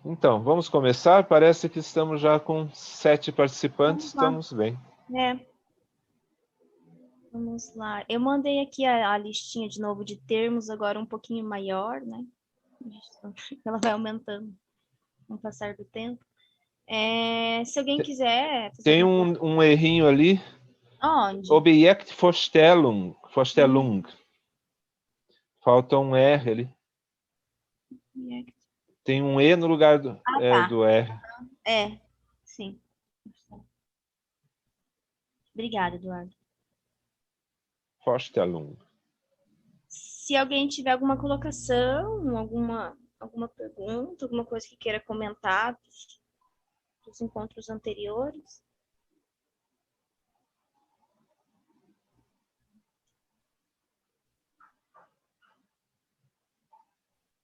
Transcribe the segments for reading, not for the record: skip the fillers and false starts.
Então, vamos começar? Parece que estamos já com 7 participantes, Vamos lá. estamos bem. Vamos lá. Eu mandei aqui a listinha de novo de termos, agora um pouquinho maior, né? Ela vai aumentando com o passar do tempo. Se alguém quiser fazer Tem alguma coisa. um errinho ali. Onde? Objektvorstellung. Falta um R ali. Tem um E no lugar Tá. do R. Sim. Obrigada, Eduardo. Vorstellung. Se alguém tiver alguma colocação, alguma pergunta, alguma coisa que queira comentar dos encontros anteriores.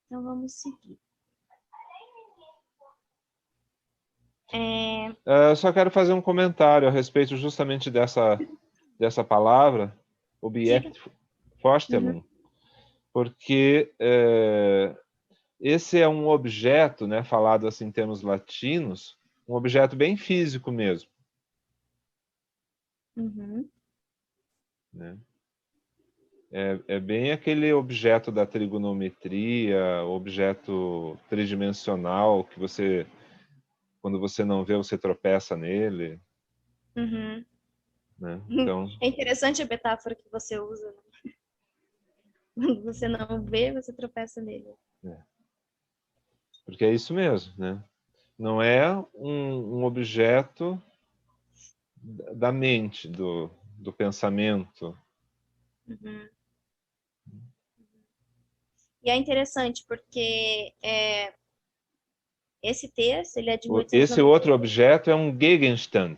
Então vamos seguir. Eu só quero fazer um comentário a respeito justamente dessa palavra, Objektvorstellung, porque esse é um objeto, né, falado assim em termos latinos, um objeto bem físico mesmo. Né? É bem aquele objeto da trigonometria, objeto tridimensional que você, quando você não vê, você tropeça nele. Né? Então, É interessante a metáfora que você usa. Né? Quando você não vê, você tropeça nele. Porque é isso mesmo, né? Não é um objeto da mente, do pensamento. E é interessante porque esse texto ele é de Esse outro 1898. objeto é um Gegenstand,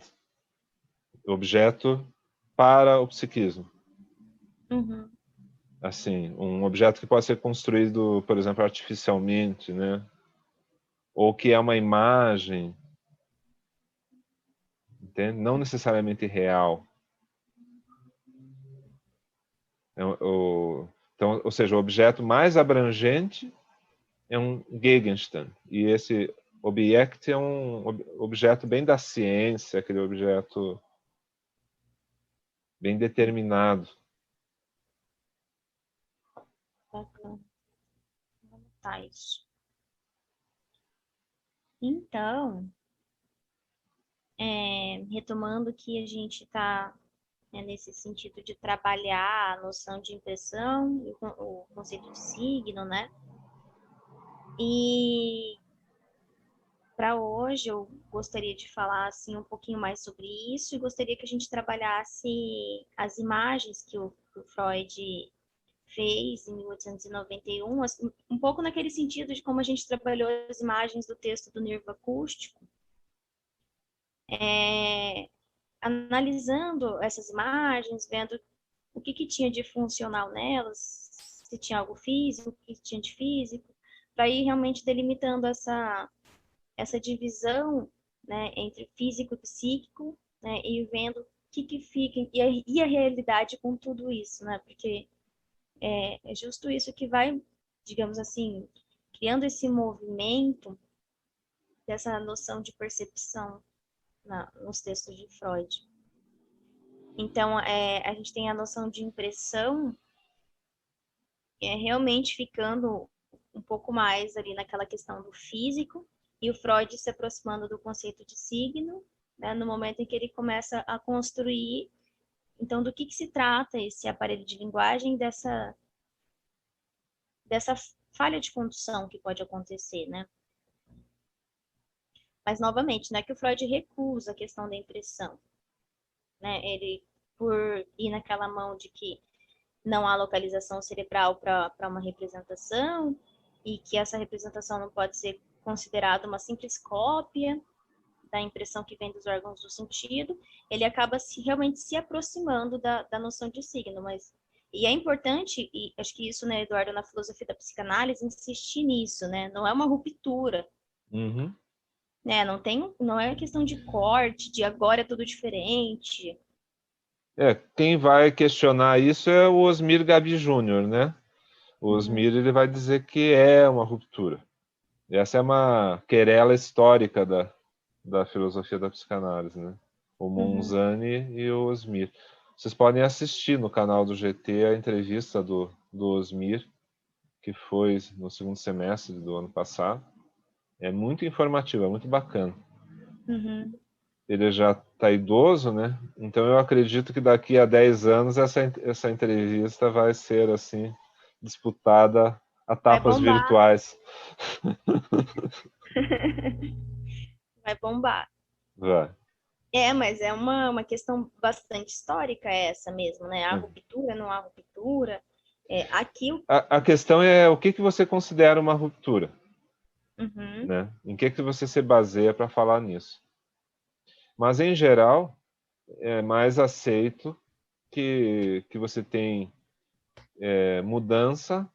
objeto para o psiquismo. Assim, um objeto que pode ser construído, por exemplo, artificialmente, né? Ou que é uma imagem, entende? Não necessariamente real. Então, ou seja, o objeto mais abrangente é um Gegenstand. E esse Objekt é um objeto bem da ciência, aquele objeto bem determinado. Bacana. Vou anotar isso. Então, retomando que a gente está nesse sentido de trabalhar a noção de impressão, o conceito de signo, né? E para hoje eu gostaria de falar assim um pouquinho mais sobre isso e gostaria que a gente trabalhasse as imagens que o Freud fez em 1891, assim, um pouco naquele sentido de como a gente trabalhou as imagens do texto do Nervo Acústico, analisando essas imagens, vendo o que tinha de funcional nelas, se tinha algo físico, o que tinha de físico, para ir realmente delimitando essa divisão, né, entre físico e psíquico, né, e vendo o que fica e a realidade com tudo isso, né, porque é justo isso que vai, digamos assim, criando esse movimento dessa noção de percepção nos textos de Freud. Então, a gente tem a noção de impressão realmente ficando um pouco mais ali naquela questão do físico, e o Freud se aproximando do conceito de signo, né, no momento em que ele começa a construir, então, do que se trata esse aparelho de linguagem, dessa falha de condução que pode acontecer, né? Mas, novamente, não é que o Freud recusa a questão da impressão, né? Ele, por ir naquela mão de que não há localização cerebral para uma representação e que essa representação não pode ser considerada uma simples cópia da impressão que vem dos órgãos do sentido, ele acaba realmente se aproximando da noção de signo, mas e é importante, e acho que isso, né, Eduardo, na filosofia da psicanálise, insistir nisso, né? Não é uma ruptura, né? Não é questão de corte, de agora é tudo diferente. Quem vai questionar isso é o Osmir Gabi Júnior, né? O Osmir ele vai dizer que é uma ruptura. Essa é uma querela histórica da filosofia da psicanálise, né? O Uhum. Monzani e o Osmir. Vocês podem assistir no canal do GT a entrevista do Osmir, que foi no segundo semestre do ano passado. É muito informativo, é muito bacana. Uhum. Ele já está idoso, né? Então eu acredito que daqui a 10 anos essa entrevista vai ser assim disputada a Vai tapas bombar. virtuais. Vai bombar. Vai. Mas é uma questão bastante histórica essa mesmo, né? Há ruptura, não há ruptura. Aqui, A questão é o que você considera uma ruptura, uhum, né? Em que você se baseia para falar nisso? Mas em geral é mais aceito que você tem mudança,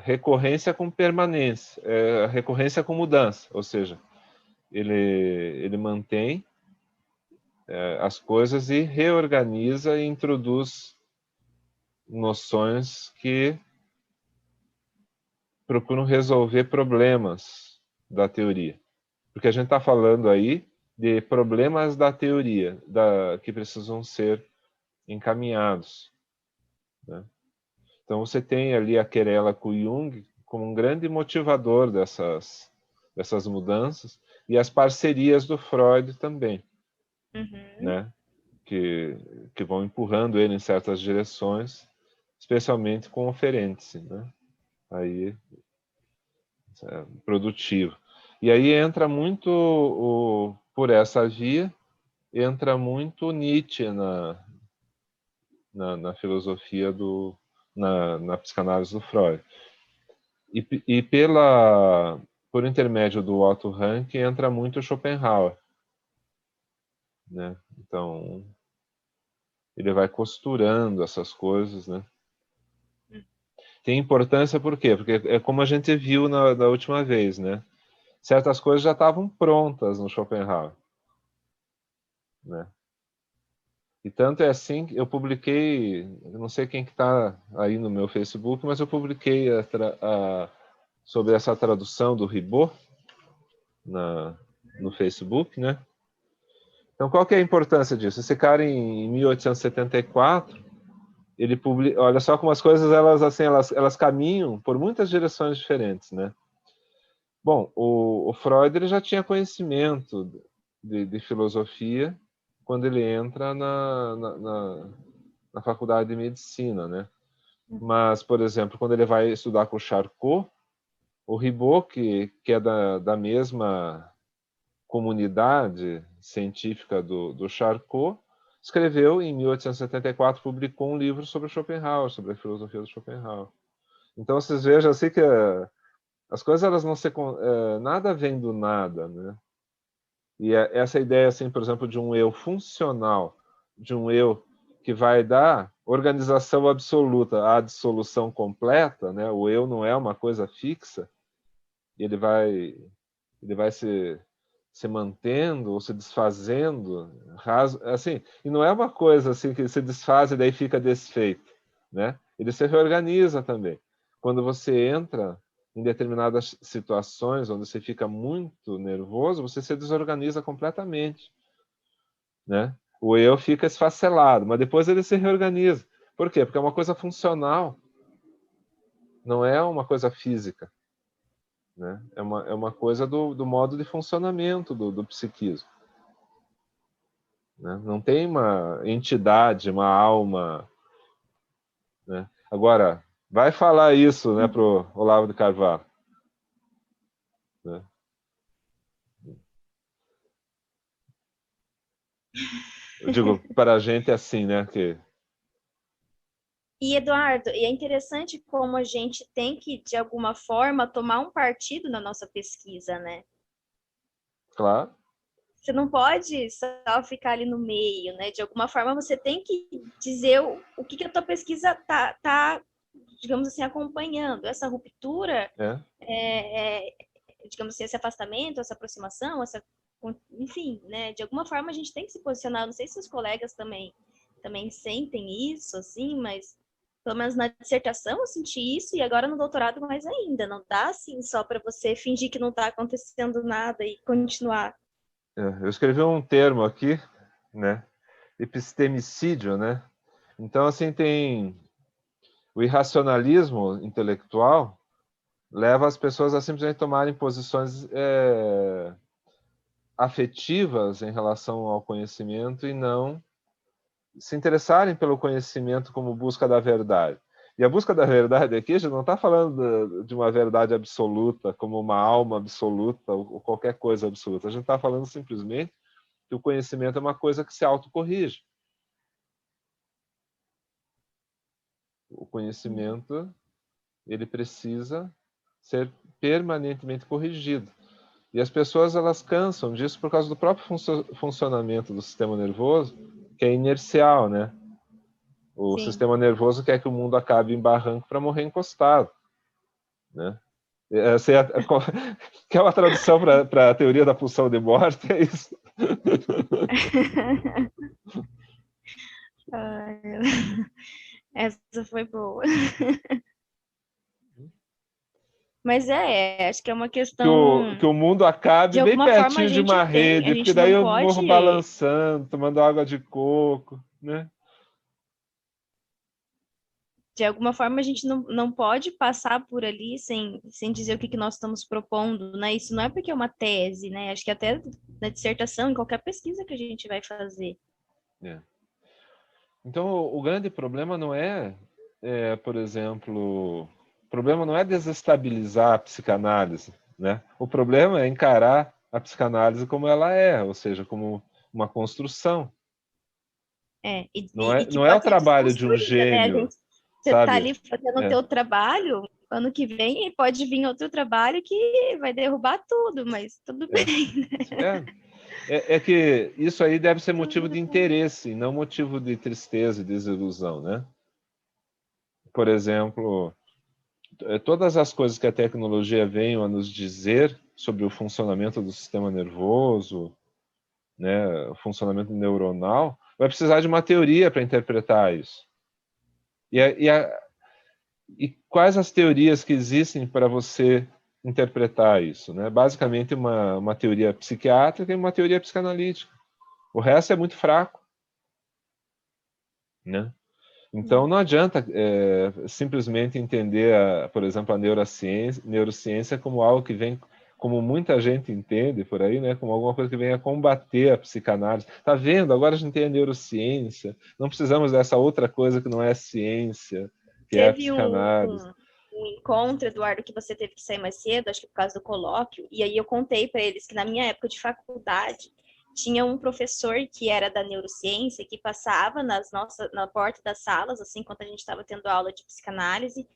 recorrência com permanência, recorrência com mudança, ou seja, ele mantém as coisas e reorganiza e introduz noções que procuram resolver problemas da teoria. Porque a gente está falando aí de problemas da teoria, que precisam ser encaminhados, né? Então você tem ali a querela com o Jung como um grande motivador dessas mudanças, e as parcerias do Freud também, uhum, né? Que vão empurrando ele em certas direções, especialmente com o Ferenczi, né? Aí produtivo. E aí entra muito por essa via, entra muito Nietzsche na filosofia na psicanálise do Freud. E por intermédio do Otto Rank entra muito Schopenhauer, né? Então ele vai costurando essas coisas, né? Tem importância por quê? Porque é como a gente viu da última vez, né? Certas coisas já estavam prontas no Schopenhauer, né? E tanto é assim que eu publiquei, eu não sei quem que está aí no meu Facebook, mas eu publiquei sobre essa tradução do Ribot no Facebook, né? Então, qual que é a importância disso? Esse cara, em 1874, ele publica... Olha só como as coisas, elas caminham por muitas direções diferentes, né? Bom, o Freud ele já tinha conhecimento de filosofia quando ele entra na faculdade de medicina, né? Mas, por exemplo, quando ele vai estudar com o Charcot, o Ribot, que é da mesma comunidade científica do Charcot, escreveu em 1874, publicou um livro sobre Schopenhauer, sobre a filosofia do Schopenhauer. Então vocês vejam assim que as coisas elas não se nada vem do nada, né? E essa ideia assim, por exemplo, de um eu funcional, de um eu que vai dar organização absoluta à dissolução completa, né? O eu não é uma coisa fixa, ele vai se mantendo ou se desfazendo, assim, e não é uma coisa assim que se desfaz e daí fica desfeito, né? Ele se reorganiza também. Quando você entra em determinadas situações onde você fica muito nervoso, você se desorganiza completamente, né? O eu fica esfacelado, mas depois ele se reorganiza. Por quê? Porque é uma coisa funcional, não é uma coisa física, né? É uma coisa do modo de funcionamento do psiquismo, né? Não tem uma entidade, uma alma, né? Agora, vai falar isso, né, pro Olavo de Carvalho, né? Eu digo para a gente assim, né, que E, Eduardo, e é interessante como a gente tem que, de alguma forma, tomar um partido na nossa pesquisa, né? claro, Você não pode só ficar ali no meio, né? De alguma forma, você tem que dizer o que a tua pesquisa tá, digamos assim, acompanhando. Essa ruptura, é, digamos assim, esse afastamento, essa aproximação, enfim, né? De alguma forma, a gente tem que se posicionar. Não sei se os colegas também sentem isso, assim, mas Pelo menos na dissertação eu senti isso, e agora no doutorado mais ainda. Não dá assim só para você fingir que não está acontecendo nada e continuar. Eu escrevi um termo aqui, né? Epistemicídio, né? Então, assim, tem o irracionalismo intelectual leva as pessoas a simplesmente tomarem posições afetivas em relação ao conhecimento e não se interessarem pelo conhecimento como busca da verdade. E a busca da verdade aqui, a gente não está falando de uma verdade absoluta, como uma alma absoluta ou qualquer coisa absoluta. A gente está falando simplesmente que o conhecimento é uma coisa que se autocorrige. O conhecimento, ele precisa ser permanentemente corrigido. E as pessoas, elas cansam disso por causa do próprio funcionamento do sistema nervoso, que é inercial, né? O Sim. sistema nervoso quer que o mundo acabe em barranco para morrer encostado, né? Essa é que é uma tradução para a teoria da pulsão de morte, é isso. Essa foi boa. Mas acho que é uma questão. Que o mundo acabe De bem alguma forma a pertinho de gente uma tem, a rede, porque gente daí não eu morro pode. balançando, tomando água de coco, né? De alguma forma a gente não pode passar por ali sem dizer o que nós estamos propondo, né? Isso não é porque é uma tese, né? Acho que até na dissertação, em qualquer pesquisa que a gente vai fazer. É. Então, o grande problema não por exemplo, o problema não é desestabilizar a psicanálise, né? O problema é encarar a psicanálise como ela é, ou seja, como uma construção. E que Não é o pode ser trabalho de um desconstruída, né? gênio, Você tá sabe? ali fazendo o É, teu trabalho, ano que vem pode vir outro trabalho que vai derrubar tudo, mas tudo é, bem. é que isso aí deve ser motivo de interesse, não motivo de tristeza e desilusão, né? Por exemplo, todas as coisas que a tecnologia vem a nos dizer sobre o funcionamento do sistema nervoso, né, o funcionamento neuronal, vai precisar de uma teoria para interpretar isso. E quais as teorias que existem para você interpretar isso? Né? Basicamente, uma teoria psiquiátrica e uma teoria psicanalítica. O resto é muito fraco. Né? Então, não adianta simplesmente entender, por exemplo, a neurociência como algo que vem, como muita gente entende por aí, né, como alguma coisa que vem a combater a psicanálise. Tá vendo? Agora a gente tem a neurociência, não precisamos dessa outra coisa que não é ciência, que é a Teve psicanálise. um encontro, Eduardo, que você teve que sair mais cedo, acho que por causa do colóquio, e aí eu contei para eles que na minha época de faculdade tinha um professor que era da neurociência que passava na porta das salas, assim, enquanto a gente estava tendo aula de psicanálise,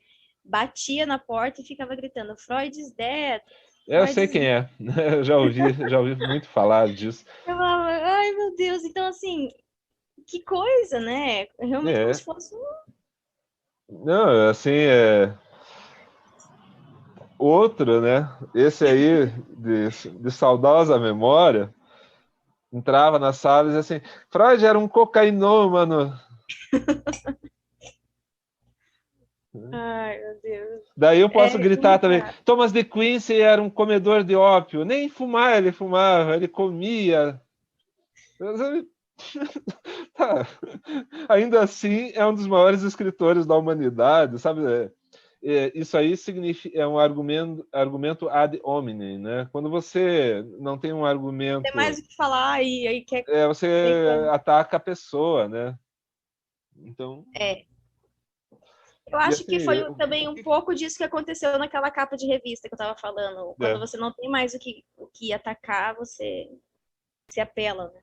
batia na porta e ficava gritando Freud's dead, Eu sei Freud's quem dead. é, eu já ouvi muito falar disso. Eu falava, ai meu Deus, então assim, que coisa, né? Realmente como É, se fosse não, assim, outro, né? Esse aí, de saudosa memória, entrava na sala e dizia assim, Freud era um cocainômano. Ai, meu Deus. Daí eu posso É gritar também, complicado. Thomas de Quincey era um comedor de ópio. Nem fumar ele fumava, ele comia. Tá. Ainda assim, é um dos maiores escritores da humanidade, sabe? Isso aí é um argumento ad hominem, né? Quando você não tem um Tem argumento, mais o que falar e aí quer você pegando. ataca a pessoa, né? Então, É. Eu e acho que assim, foi também um pouco disso que aconteceu naquela capa de revista que eu tava falando. Quando é. você não tem mais o que atacar, você se apela, né?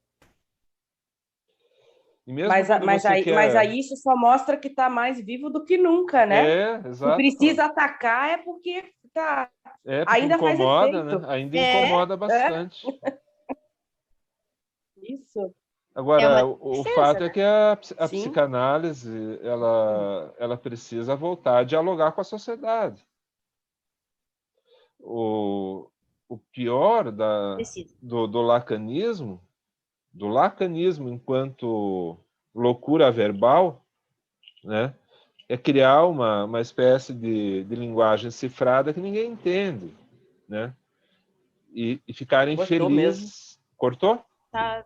E mesmo quando você Mas quer, aí isso só mostra que está mais vivo do que nunca, né? Se exato, precisa atacar é porque tá, porque ainda faz incomoda, efeito. né? Ainda É, incomoda bastante. Isso, é uma Agora, o defesa, fato é né? que a sim. psicanálise ela precisa voltar a dialogar com a sociedade. O, o pior Precisa. do lacanismo enquanto loucura verbal, né, é criar uma espécie de linguagem cifrada que ninguém entende, né? E ficarem Cortou mesmo. felizes. Cortou? Tá.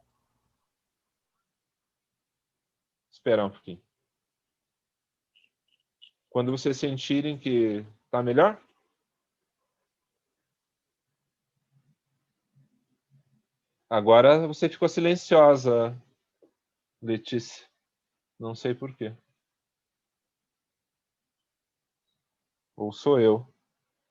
Esperar um pouquinho. Quando vocês sentirem que está melhor? Agora você ficou silenciosa, Letícia. Não sei por quê. Ou sou eu?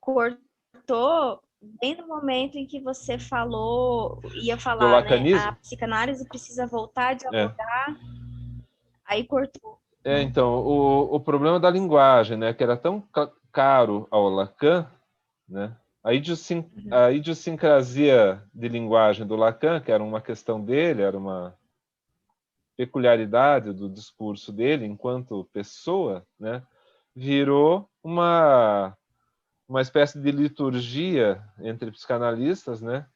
Cortou bem no momento em que você falou, ia Do falar, né? A lacanismo? psicanálise precisa voltar a É. dialogar, aí cortou. Então, o problema da linguagem, né, que era tão caro ao Lacan, né, a idiosincrasia de linguagem do Lacan, que era uma questão dele, era uma peculiaridade do discurso dele enquanto pessoa, né, virou uma espécie de liturgia entre psicanalistas, né,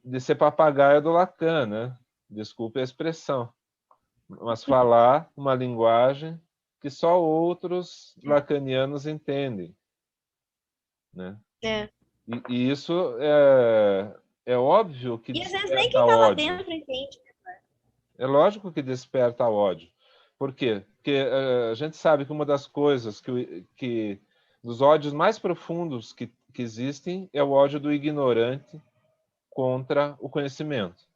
de ser papagaio do Lacan, né? Desculpe a expressão, mas falar uma linguagem que só outros lacanianos entendem, né? É. E isso é óbvio que E às vezes nem desperta quem tá lá ódio. dentro entende. É lógico que desperta ódio. Por quê? Porque a gente sabe que uma das coisas que dos ódios mais profundos que existem é o ódio do ignorante contra o conhecimento.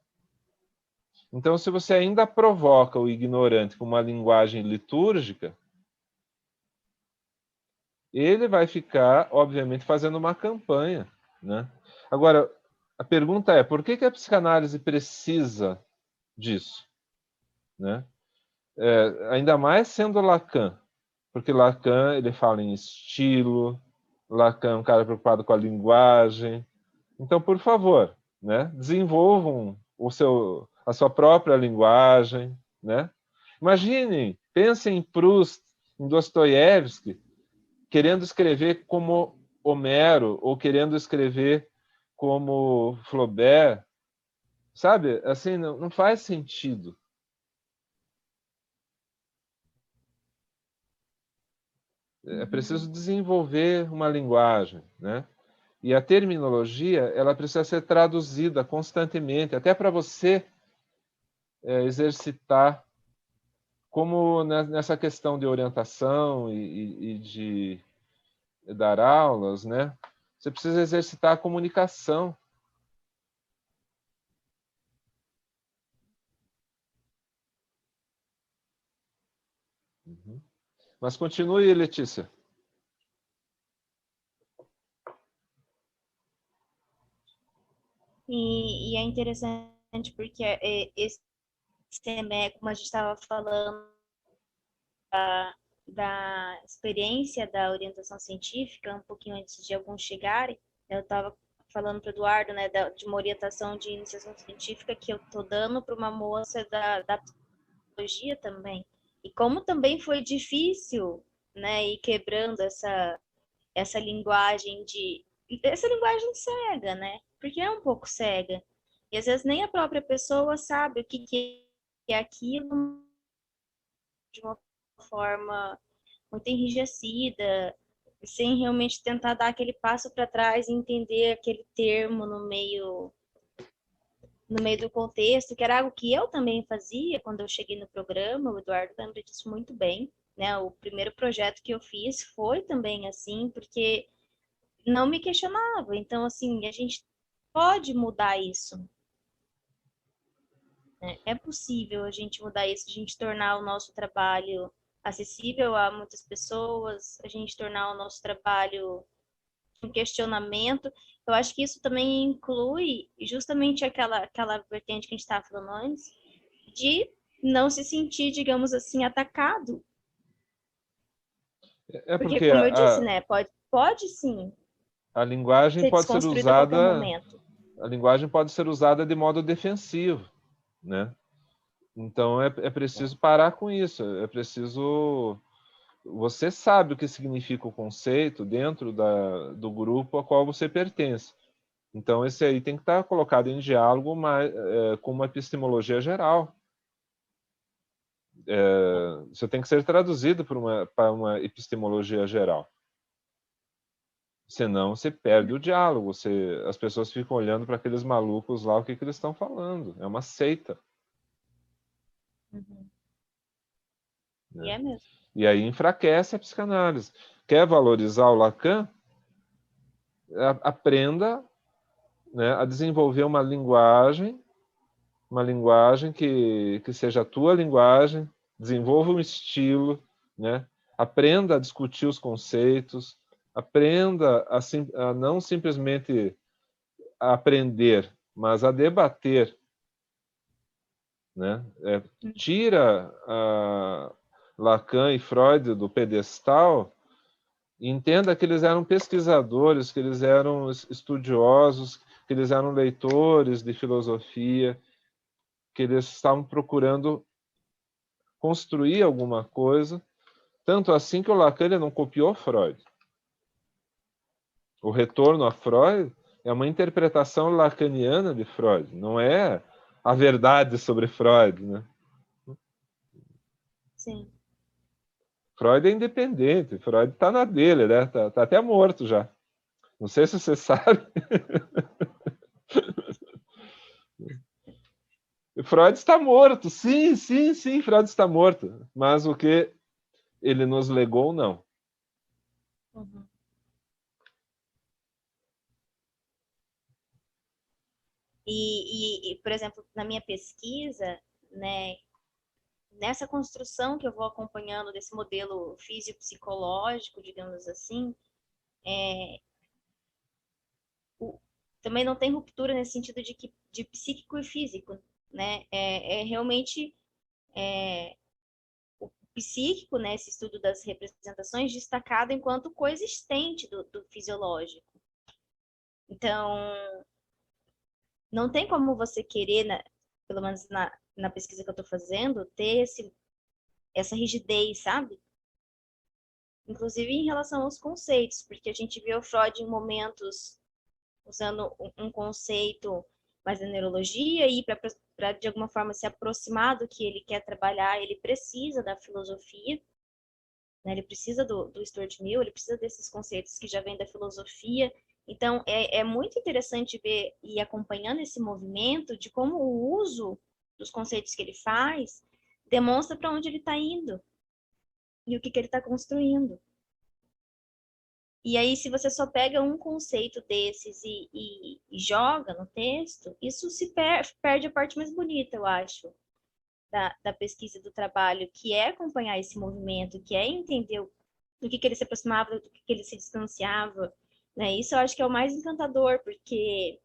Então, se você ainda provoca o ignorante com uma linguagem litúrgica, ele vai ficar, obviamente, fazendo uma campanha, né? Agora, a pergunta é, por que a psicanálise precisa disso, né? Ainda mais sendo Lacan, porque Lacan ele fala em estilo, Lacan é um cara preocupado com a linguagem. Então, por favor, né, desenvolvam a sua própria linguagem, né? Imaginem, pensem em Proust, em Dostoiévski, querendo escrever como Homero ou querendo escrever como Flaubert, sabe? Assim, não faz sentido. É preciso desenvolver uma linguagem, né? E a terminologia, ela precisa ser traduzida constantemente, até para você exercitar, como nessa questão de orientação e de dar aulas, né? Você precisa exercitar a comunicação. Uhum. Mas continue, Letícia. E é interessante porque esse semestre, como a gente estava falando da experiência da orientação científica, um pouquinho antes de alguns chegarem, eu estava falando para o Eduardo, né, de uma orientação de iniciação científica que eu estou dando para uma moça da psicologia também. E como também foi difícil, né, ir quebrando essa linguagem essa linguagem cega, né? Porque é um pouco cega. E às vezes nem a própria pessoa sabe o que é aquilo de uma forma muito enrijecida, sem realmente tentar dar aquele passo para trás e entender aquele termo no meio do contexto, que era algo que eu também fazia quando eu cheguei no programa, o Eduardo lembra disso muito bem, né? O primeiro projeto que eu fiz foi também assim, porque não me questionava. Então, assim, a gente pode mudar isso, né? É possível a gente mudar isso, a gente tornar o nosso trabalho acessível a muitas pessoas, a gente tornar o nosso trabalho um questionamento. Eu acho que isso também inclui justamente aquela vertente que a gente estava falando antes, de não se sentir, digamos assim, atacado. Porque, Porque como eu disse, né, pode sim a linguagem ser pode ser desconstruído a qualquer usada, momento. a linguagem pode ser usada de modo defensivo, né? Então é preciso parar com isso, é preciso. Você sabe o que significa o conceito dentro do grupo a qual você pertence. Então, esse aí tem que estar colocado em diálogo com uma epistemologia geral. Isso tem que ser traduzido para uma epistemologia geral. Senão você perde o diálogo, as pessoas ficam olhando para aqueles malucos lá, o que eles estão falando. É uma seita. Uhum. Né? E é mesmo. E aí enfraquece a psicanálise. Quer valorizar o Lacan? Aprenda, né, a desenvolver uma linguagem que seja a tua linguagem, desenvolva um estilo, né? Aprenda a discutir os conceitos, aprenda a não simplesmente a aprender, mas a debater, né? Tira Lacan e Freud do pedestal e entenda que eles eram pesquisadores, que eles eram estudiosos, que eles eram leitores de filosofia, que eles estavam procurando construir alguma coisa, tanto assim que o Lacan ele não copiou Freud. O retorno a Freud é uma interpretação lacaniana de Freud, não é a verdade sobre Freud, né? Sim. Freud é independente, Freud está na dele, né? Tá até morto já. Não sei se você sabe. Freud está morto, sim, Freud está morto. Mas o que ele nos legou, não. Uhum. Por exemplo, na minha pesquisa, né, nessa construção que eu vou acompanhando desse modelo físico-psicológico, digamos assim, também não tem ruptura nesse sentido de psíquico e físico, né? Realmente o psíquico, né, esse estudo das representações, destacado enquanto coexistente do fisiológico. Então, não tem como você querer, pelo menos na pesquisa que eu estou fazendo, ter essa rigidez, sabe? Inclusive em relação aos conceitos, porque a gente vê o Freud em momentos usando um conceito mais da neurologia e para de alguma forma se aproximar do que ele quer trabalhar, ele precisa da filosofia, né? Ele precisa do Stuart Mill, ele precisa desses conceitos que já vêm da filosofia. Então, é muito interessante ver e acompanhando esse movimento de como o uso dos conceitos que ele faz demonstra para onde ele está indo e o que ele está construindo. E aí, se você só pega um conceito desses e joga no texto, isso se perde a parte mais bonita, eu acho, da pesquisa do trabalho, que é acompanhar esse movimento, que é entender do que ele se aproximava, do que ele se distanciava. Né? Isso eu acho que é o mais encantador, porque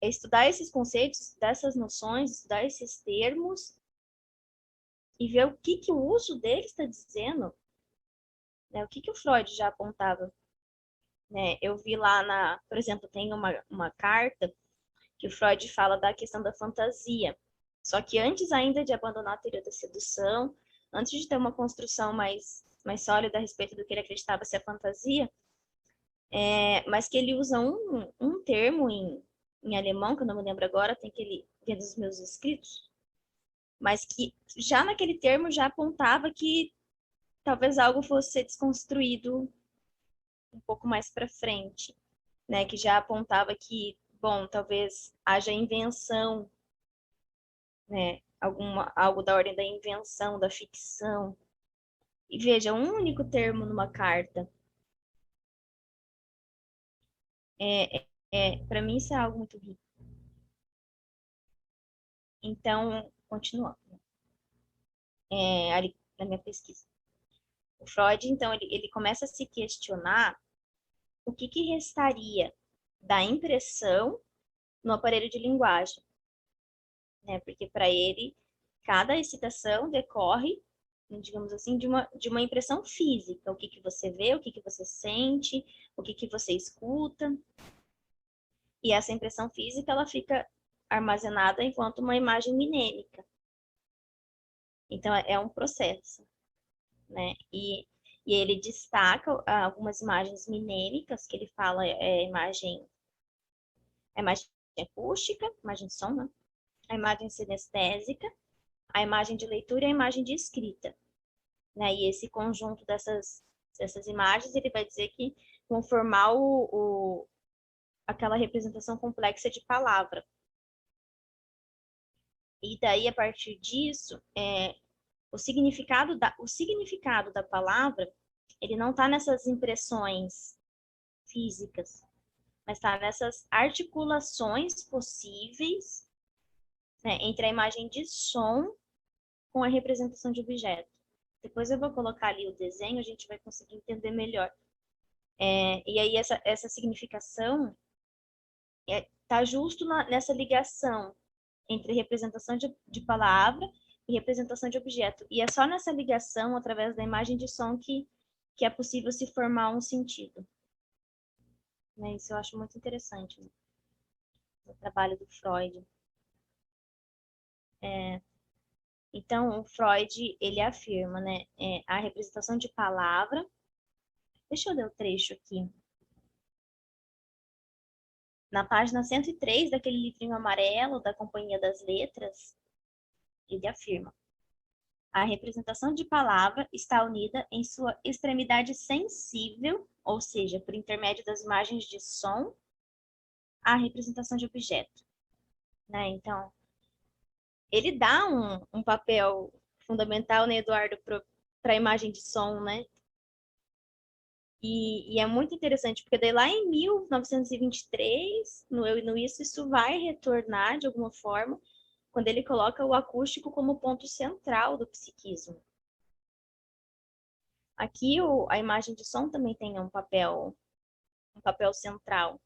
é estudar esses conceitos, estudar essas noções, estudar esses termos e ver o que o uso deles está dizendo. Né? O que o Freud já apontava. Né? Eu vi lá, por exemplo, tem uma carta que o Freud fala da questão da fantasia. Só que antes ainda de abandonar a teoria da sedução, antes de ter uma construção mais sólida a respeito do que ele acreditava ser a fantasia, mas que ele usa um termo em alemão, que eu não me lembro agora, tem que ele ver dos meus escritos, mas que já naquele termo já apontava que talvez algo fosse ser desconstruído um pouco mais para frente, né? Que já apontava que, bom, talvez haja invenção, né? Algo da ordem da invenção, da ficção. E veja, um único termo numa carta. Para mim isso é algo muito rico. Então, continuando, ali na minha pesquisa. O Freud, então, ele começa a se questionar o que restaria da impressão no aparelho de linguagem, né? Porque para ele, cada excitação decorre, digamos assim, de uma impressão física. O que você vê, o que você sente, o que você escuta. E essa impressão física, ela fica armazenada enquanto uma imagem minêmica. Então, é um processo, né? E ele destaca algumas imagens minêmicas, que ele fala a imagem acústica, imagem de som, né? A imagem sinestésica a imagem de leitura e a imagem de escrita, né? E esse conjunto dessas imagens, ele vai dizer que vão formar aquela representação complexa de palavra. E daí, a partir disso, o significado da palavra, ele não está nessas impressões físicas, mas está nessas articulações possíveis, né, entre a imagem de som com a representação de objeto. Depois eu vou colocar ali o desenho, a gente vai conseguir entender melhor. E aí essa significação está justo nessa ligação entre representação de palavra e representação de objeto. E é só nessa ligação, através da imagem de som, que é possível se formar um sentido. Né? Isso eu acho muito interessante, né? No trabalho do Freud. Então, o Freud, ele afirma, né, a representação de palavra. Deixa eu ler o trecho aqui. Na página 103 daquele livrinho amarelo da Companhia das Letras, ele afirma: a representação de palavra está unida em sua extremidade sensível, ou seja, por intermédio das imagens de som, à representação de objeto. Né? Então, ele dá um papel fundamental, né, Eduardo, para a imagem de som, né? E é muito interessante, porque daí lá em 1923, no Eu e no Isso vai retornar de alguma forma, quando ele coloca o acústico como ponto central do psiquismo. Aqui a imagem de som também tem um papel central.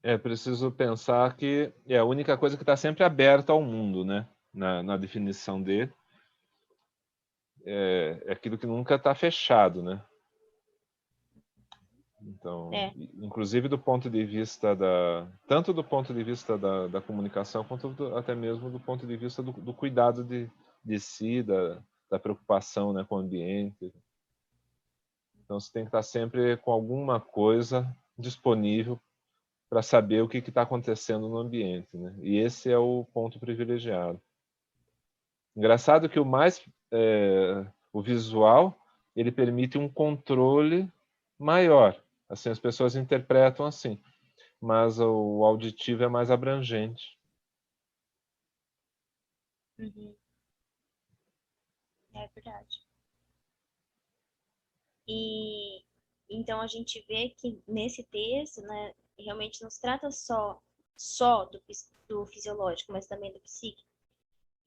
É preciso pensar que é a única coisa que está sempre aberta ao mundo, né? Na definição dele. É aquilo que nunca está fechado, né? Então, inclusive do ponto de vista tanto do ponto de vista da comunicação, quanto até mesmo do ponto de vista do cuidado de si, da preocupação, né, com o ambiente. Então, você tem que estar sempre com alguma coisa disponível para saber o que está acontecendo no ambiente, né? E esse é o ponto privilegiado. Engraçado que o visual, ele permite um controle maior. Assim, as pessoas interpretam assim, mas o auditivo é mais abrangente. Uhum. É verdade. E então a gente vê que nesse texto, né, realmente não se trata só do fisiológico, mas também do psíquico.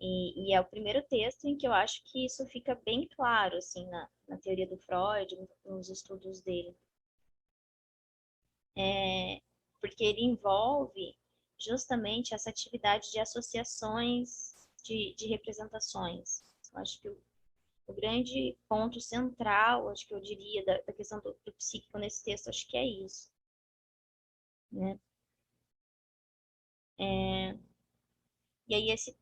E é o primeiro texto em que eu acho que isso fica bem claro, assim, na teoria do Freud, nos estudos dele. Porque ele envolve justamente essa atividade de associações de representações. Eu acho que o grande ponto central, acho que eu diria, da questão do psíquico nesse texto, acho que é isso. Né? E aí, esse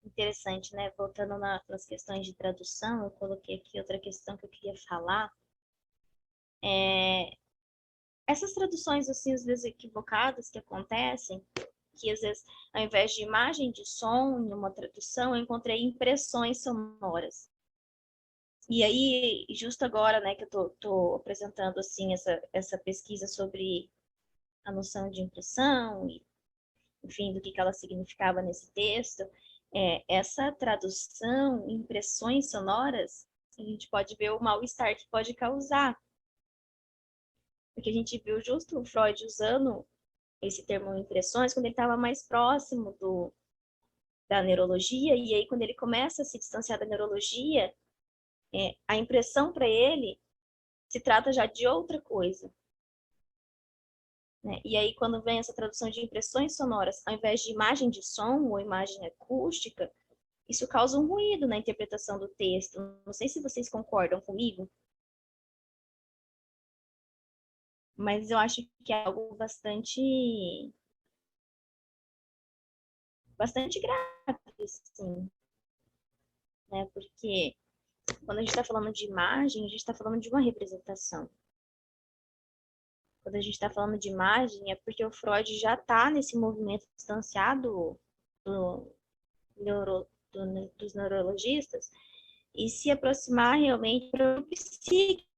interessante, né? Voltando nas questões de tradução, eu coloquei aqui outra questão que eu queria falar. Essas traduções, assim, às vezes equivocadas que acontecem, que às vezes, ao invés de imagem de som em uma tradução, eu encontrei impressões sonoras. E aí, justo agora, né, que eu tô apresentando, assim, essa pesquisa sobre a noção de impressão e, enfim, do que ela significava nesse texto, essa tradução, impressões sonoras, a gente pode ver o mal-estar que pode causar. Porque a gente viu justo o Freud usando esse termo impressões quando ele estava mais próximo da neurologia, e aí quando ele começa a se distanciar da neurologia, a impressão para ele se trata já de outra coisa. Né? E aí quando vem essa tradução de impressões sonoras, ao invés de imagem de som ou imagem acústica, isso causa um ruído na interpretação do texto. Não sei se vocês concordam comigo, mas eu acho que é algo bastante grave, assim, né? Porque quando a gente está falando de imagem, a gente está falando de uma representação. Quando a gente está falando de imagem, é porque o Freud já está nesse movimento distanciado do dos neurologistas e se aproximar realmente para o psíquico.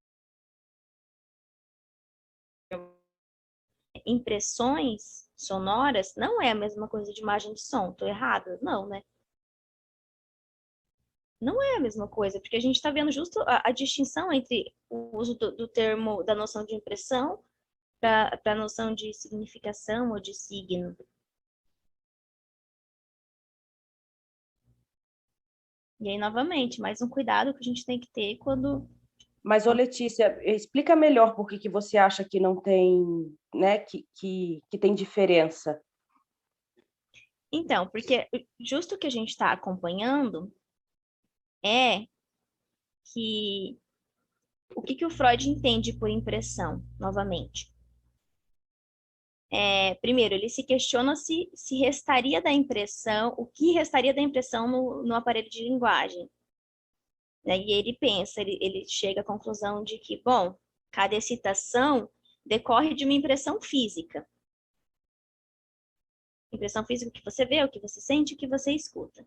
Impressões sonoras não é a mesma coisa de imagem de som. Tô errada? Não, né? Não é a mesma coisa, porque a gente está vendo justo a distinção entre o uso do termo, da noção de impressão para a noção de significação ou de signo. E aí, novamente, mais um cuidado que a gente tem que ter quando... Mas, ô Letícia, explica melhor por que você acha que não tem, né, que tem diferença. Então, porque justo o que a gente está acompanhando é que o que o Freud entende por impressão, novamente. Primeiro, ele se questiona se restaria da impressão, o que restaria da impressão no aparelho de linguagem. E ele pensa, ele chega à conclusão de que, bom, cada excitação decorre de uma impressão física. Impressão física que você vê, o que você sente, o que você escuta.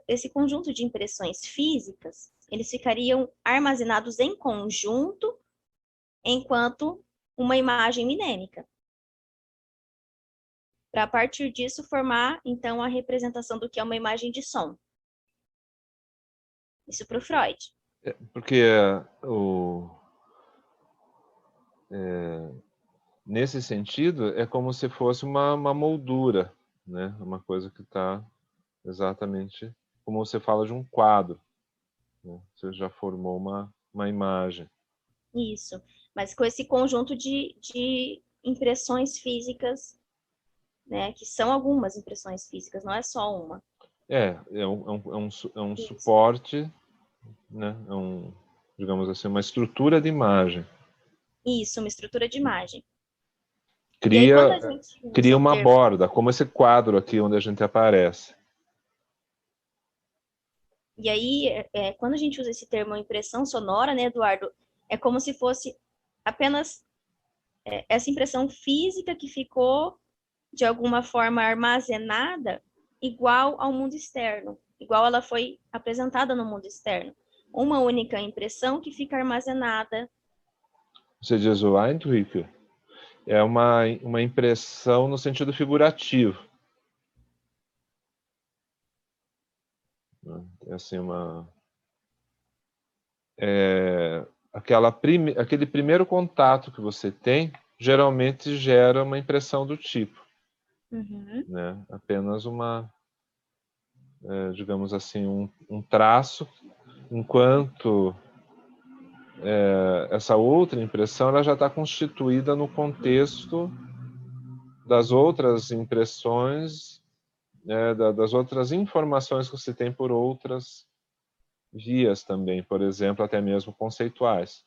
Esse conjunto de impressões físicas, eles ficariam armazenados em conjunto enquanto uma imagem minêmica. Para, a partir disso, formar, então, a representação do que é uma imagem de som. Isso para o Freud. Porque nesse sentido, é como se fosse uma moldura, né? Uma coisa que está exatamente como você fala de um quadro, né? Você já formou uma imagem. Isso. Mas com esse conjunto de impressões físicas, né? Que são algumas impressões físicas, não é só uma. É um suporte, né? Digamos assim, uma estrutura de imagem. Isso, uma estrutura de imagem. Cria, e aí, quando a gente cria uma termo... borda, como esse quadro aqui onde a gente aparece. E aí, quando a gente usa esse termo impressão sonora, né, Eduardo, é como se fosse apenas essa impressão física que ficou, de alguma forma, armazenada igual ao mundo externo, igual ela foi apresentada no mundo externo. Uma única impressão que fica armazenada. Você diz o Eindhoven, é uma impressão no sentido figurativo. É assim, aquele primeiro contato que você tem, geralmente gera uma impressão do tipo. Uhum. Né? Apenas digamos assim, um traço, enquanto essa outra impressão ela já está constituída no contexto das outras impressões, né, das outras informações que você tem por outras vias também, por exemplo, até mesmo conceituais.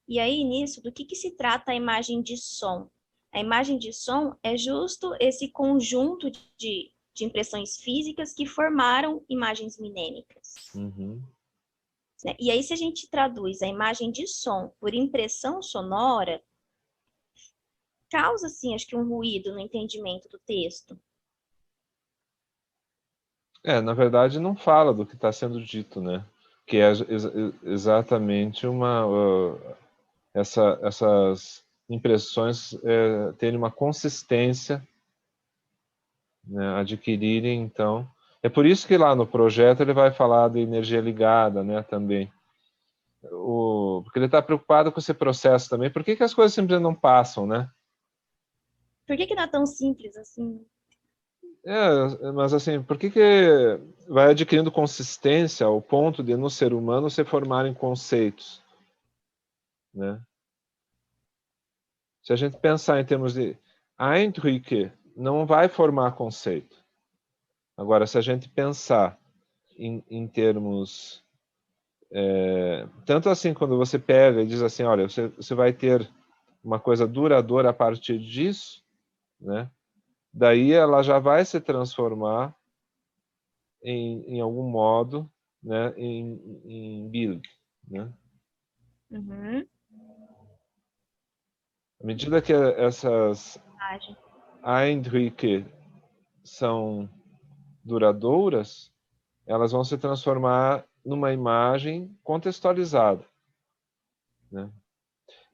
E aí, nisso, do que se trata a imagem de som? A imagem de som é justo esse conjunto de impressões físicas que formaram imagens minêmicas. Uhum. E aí, se a gente traduz a imagem de som por impressão sonora, causa, assim, acho que um ruído no entendimento do texto. Na verdade, não fala do que está sendo dito, né? Que é exatamente essas impressões terem uma consistência, né? Adquirirem, então... É por isso que lá no projeto ele vai falar de energia ligada, né, também. Porque ele está preocupado com esse processo também. Por que as coisas sempre não passam, né? Por que não é tão simples assim? Mas assim, por que vai adquirindo consistência ao ponto de no ser humano se formarem conceitos, né? Se a gente pensar em termos de Eindhoven, não vai formar conceito. Agora, se a gente pensar em termos... tanto assim, quando você pega e diz assim, olha, você vai ter uma coisa duradoura a partir disso, né? Daí ela já vai se transformar em algum modo, né, em build, né? Uhum. À medida que essas Eindhoven são duradouras, elas vão se transformar numa imagem contextualizada, né?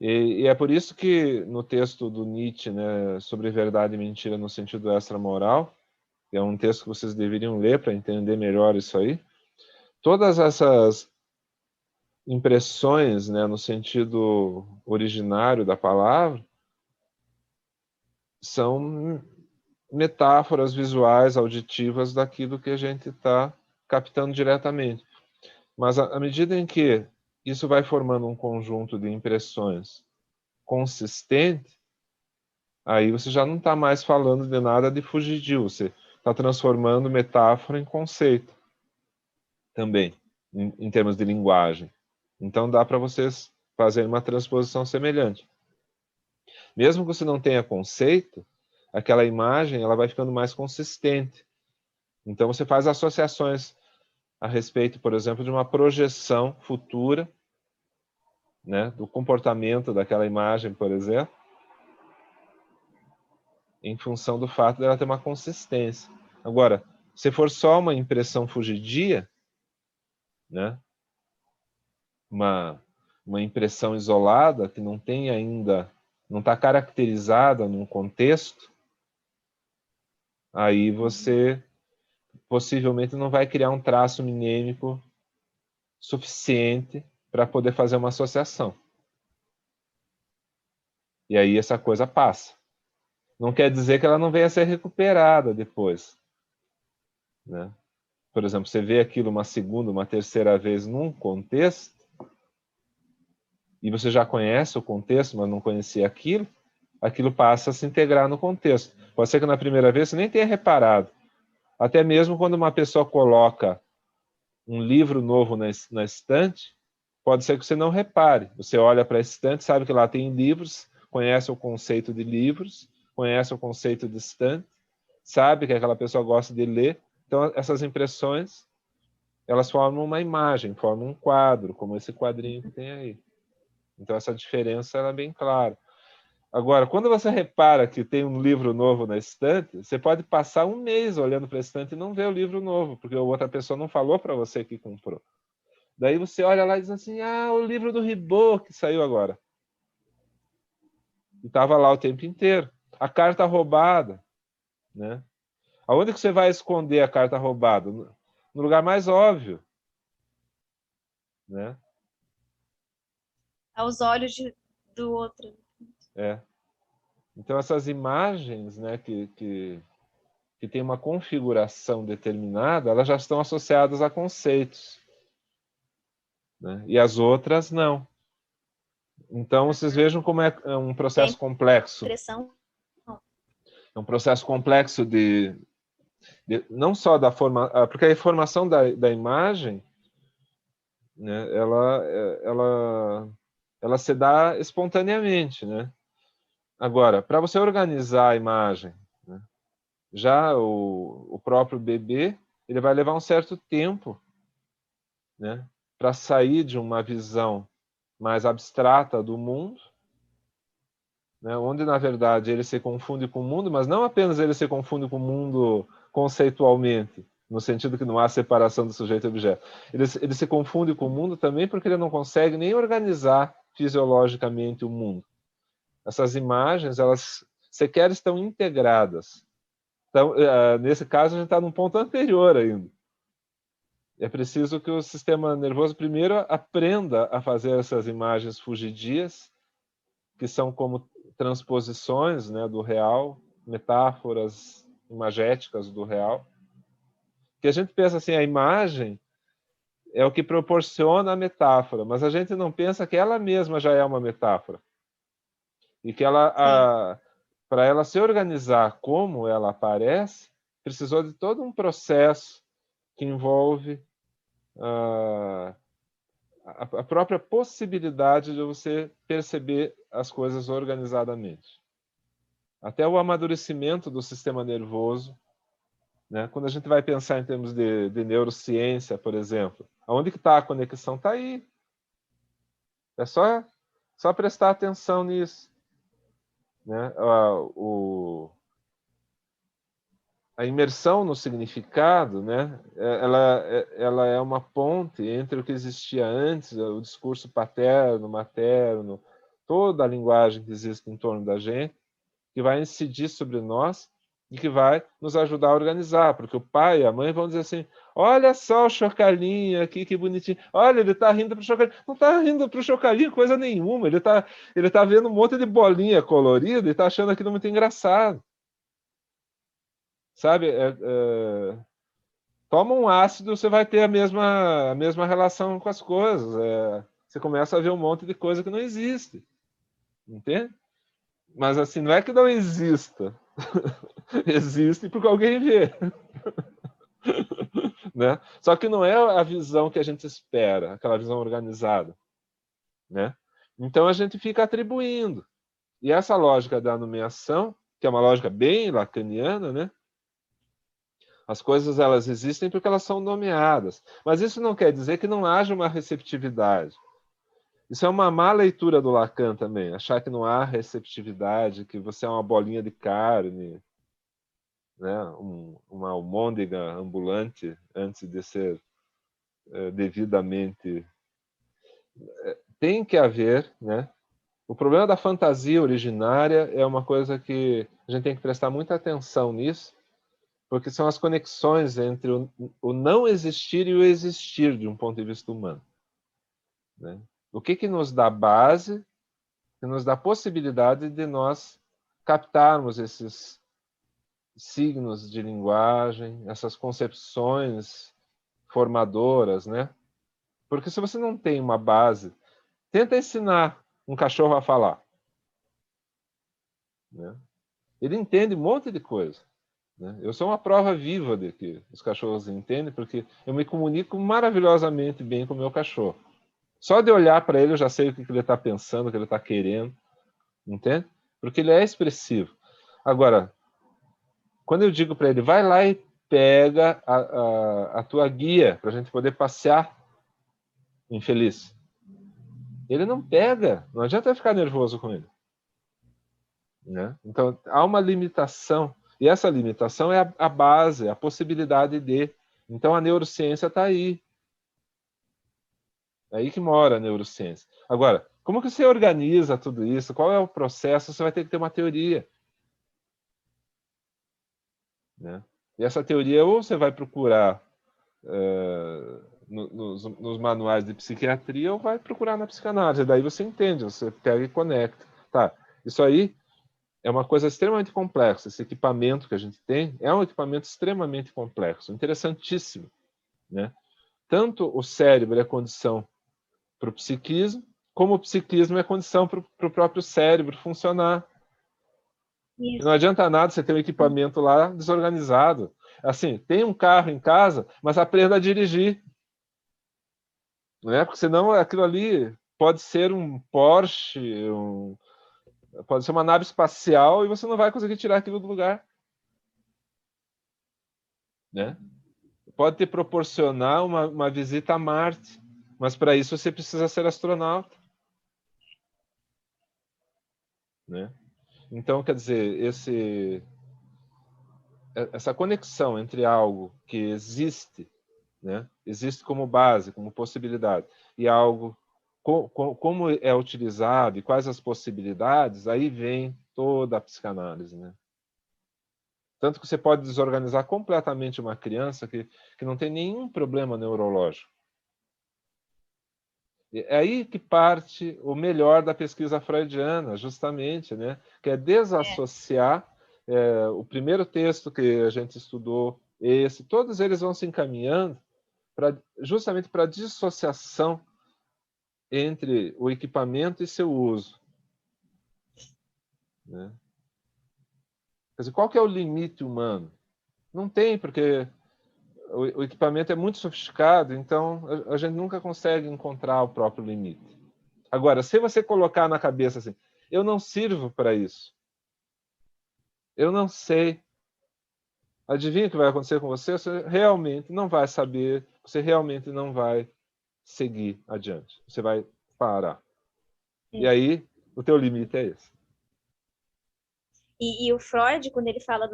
E é por isso que no texto do Nietzsche, né, sobre verdade e mentira no sentido extramoral, que é um texto que vocês deveriam ler para entender melhor isso aí, todas essas impressões, né, no sentido originário da palavra, são metáforas visuais, auditivas daquilo que a gente está captando diretamente. Mas à medida em que isso vai formando um conjunto de impressões consistente, aí você já não está mais falando de nada de fugidio, você está transformando metáfora em conceito também, em termos de linguagem. Então dá para vocês fazerem uma transposição semelhante. Mesmo que você não tenha conceito, aquela imagem ela vai ficando mais consistente. Então você faz associações a respeito, por exemplo, de uma projeção futura, né, do comportamento daquela imagem, por exemplo, em função do fato dela ter uma consistência. Agora, se for só uma impressão fugidia, né, uma, uma impressão isolada que não tem ainda, não está caracterizada num contexto, aí você possivelmente não vai criar um traço mnemônico suficiente para poder fazer uma associação. E aí essa coisa passa. Não quer dizer que ela não venha a ser recuperada depois, né? Por exemplo, você vê aquilo uma segunda, uma terceira vez num contexto, e você já conhece o contexto, mas não conhecia aquilo, aquilo passa a se integrar no contexto. Pode ser que na primeira vez você nem tenha reparado. Até mesmo quando uma pessoa coloca um livro novo na estante, pode ser que você não repare. Você olha para a estante, sabe que lá tem livros, conhece o conceito de livros, conhece o conceito de estante, sabe que aquela pessoa gosta de ler. Então, essas impressões, elas formam uma imagem, formam um quadro, como esse quadrinho que tem aí. Então, essa diferença ela é bem clara. Agora, quando você repara que tem um livro novo na estante, você pode passar um mês olhando para a estante e não ver o livro novo, porque a outra pessoa não falou para você que comprou. Daí você olha lá e diz assim, o livro do Ribot que saiu agora. E estava lá o tempo inteiro. A carta roubada, né? Aonde que você vai esconder a carta roubada? No lugar mais óbvio, né? Aos olhos do outro. É. Então essas imagens, né, que tem uma configuração determinada, elas já estão associadas a conceitos, né? E as outras não. Então vocês vejam como é um processo complexo. Impressão. É um processo complexo não só da forma, porque a informação da imagem, né, ela se dá espontaneamente, né? Agora, para você organizar a imagem, né, já o próprio bebê, ele vai levar um certo tempo, né, para sair de uma visão mais abstrata do mundo, né, onde, na verdade, ele se confunde com o mundo, mas não apenas ele se confunde com o mundo conceitualmente, no sentido que não há separação do sujeito e objeto. Ele se confunde com o mundo também porque ele não consegue nem organizar fisiologicamente o mundo. Essas imagens, elas sequer estão integradas. Então, nesse caso, a gente está num ponto anterior ainda. É preciso que o sistema nervoso primeiro aprenda a fazer essas imagens fugidias, que são como transposições, né, do real, metáforas imagéticas do real. Que a gente pensa assim, a imagem é o que proporciona a metáfora, mas a gente não pensa que ela mesma já é uma metáfora. E que ela, para ela se organizar como ela aparece, precisou de todo um processo que envolve a própria possibilidade de você perceber as coisas organizadamente. Até o amadurecimento do sistema nervoso, né? Quando a gente vai pensar em termos de neurociência, por exemplo, aonde que está a conexão? Está aí. É só prestar atenção nisso, né? a imersão no significado, né, ela é uma ponte entre o que existia antes, o discurso paterno, materno, toda a linguagem que existe em torno da gente, que vai incidir sobre nós e que vai nos ajudar a organizar, porque o pai e a mãe vão dizer assim, olha só o Chocalinho aqui, que bonitinho, olha, ele está rindo para o Chocalinho, não está rindo para o Chocalinho coisa nenhuma, ele tá vendo um monte de bolinha colorida e está achando aquilo muito engraçado. Sabe, toma um ácido, você vai ter a mesma relação com as coisas. Você começa a ver um monte de coisa que não existe. Entende? Mas assim, não é que não exista. Existe porque alguém vê. Né? Só que não é a visão que a gente espera, aquela visão organizada. Né? Então a gente fica atribuindo. E essa lógica da nomeação, que é uma lógica bem lacaniana, né? As coisas elas existem porque elas são nomeadas. Mas isso não quer dizer que não haja uma receptividade. Isso é uma má leitura do Lacan também, achar que não há receptividade, que você é uma bolinha de carne, né? Uma almôndega ambulante antes de ser devidamente... Tem que haver, né? O problema da fantasia originária é uma coisa que a gente tem que prestar muita atenção nisso, porque são as conexões entre o não existir e o existir de um ponto de vista humano. Né? O que nos dá base, que nos dá possibilidade de nós captarmos esses signos de linguagem, essas concepções formadoras, né? Porque se você não tem uma base, tenta ensinar um cachorro a falar. Né? Ele entende um monte de coisa. Eu sou uma prova viva de que os cachorros entendem, porque eu me comunico maravilhosamente bem com o meu cachorro. Só de olhar para ele eu já sei o que ele está pensando, o que ele está querendo, entende? Porque ele é expressivo. Agora, quando eu digo para ele, vai lá e pega a tua guia para a gente poder passear infeliz. Ele não pega, não adianta eu ficar nervoso com ele. Né? Então, há uma limitação. E essa limitação é a base, a possibilidade de. Então, a neurociência está aí. É aí que mora a neurociência. Agora, como que você organiza tudo isso? Qual é o processo? Você vai ter que ter uma teoria. Né? E essa teoria, ou você vai procurar nos manuais de psiquiatria, ou vai procurar na psicanálise. Daí você entende, você pega e conecta. Tá, isso aí é uma coisa extremamente complexa. Esse equipamento que a gente tem é um equipamento extremamente complexo, interessantíssimo. Né? Tanto o cérebro é condição para o psiquismo, como o psiquismo é condição para o próprio cérebro funcionar. E não adianta nada você ter um equipamento lá desorganizado. Assim, tem um carro em casa, mas aprenda a dirigir. Né? Porque senão aquilo ali pode ser um Porsche, pode ser uma nave espacial e você não vai conseguir tirar aquilo do lugar. Né? Pode te proporcionar uma visita a Marte, mas para isso você precisa ser astronauta. Né? Então, quer dizer, essa conexão entre algo que existe, né? Existe como base, como possibilidade, e algo como é utilizado e quais as possibilidades, aí vem toda a psicanálise. Né? Tanto que você pode desorganizar completamente uma criança que não tem nenhum problema neurológico. É aí que parte o melhor da pesquisa freudiana, justamente, né? Que é desassociar o primeiro texto que a gente estudou, todos eles vão se encaminhando justamente para a dissociação entre o equipamento e seu uso. Né? Quer dizer, qual que é o limite humano? Não tem, porque o equipamento é muito sofisticado, então a gente nunca consegue encontrar o próprio limite. Agora, se você colocar na cabeça assim, eu não sirvo para isso, eu não sei, adivinha o que vai acontecer com você? Você realmente não vai saber, você realmente não vai seguir adiante, você vai parar. E aí, o teu limite é esse. E o Freud, quando ele fala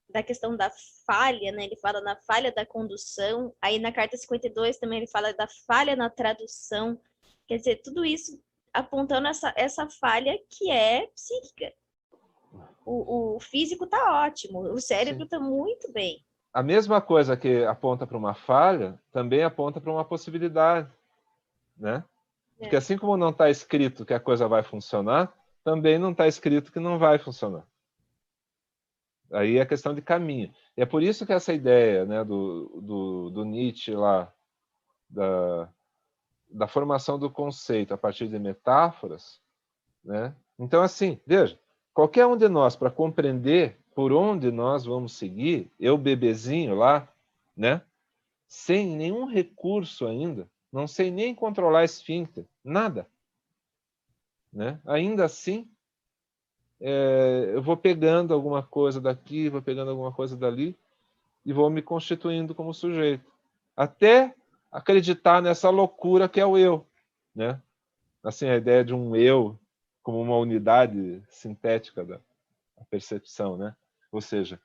da questão da falha, né? Ele fala na falha da condução, aí na carta 52 também ele fala da falha na tradução. Quer dizer, tudo isso apontando essa falha que é psíquica. O físico tá ótimo, o cérebro Sim. tá muito bem. A mesma coisa que aponta para uma falha, também aponta para uma possibilidade, né? Porque assim como não está escrito que a coisa vai funcionar, também não está escrito que não vai funcionar. Aí é questão de caminho. E é por isso que essa ideia, né, do Nietzsche lá, da formação do conceito a partir de metáforas, né? Então, assim, veja, qualquer um de nós, para compreender por onde nós vamos seguir, eu bebezinho lá, né, sem nenhum recurso ainda, não sei nem controlar esfíncter, nada, né? Ainda assim, eu vou pegando alguma coisa daqui, vou pegando alguma coisa dali e vou me constituindo como sujeito, até acreditar nessa loucura que é o eu, né? Assim, a ideia de um eu como uma unidade sintética da percepção, né? Ou seja,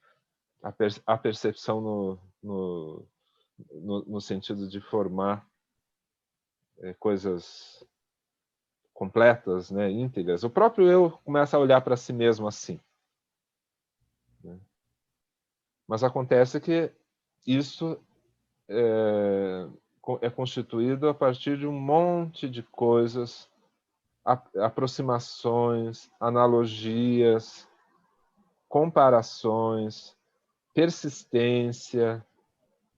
a percepção no sentido de formar coisas completas, né, íntegras. O próprio eu começa a olhar para si mesmo assim, né? Mas acontece que isso é constituído a partir de um monte de coisas, aproximações, analogias, comparações, persistência,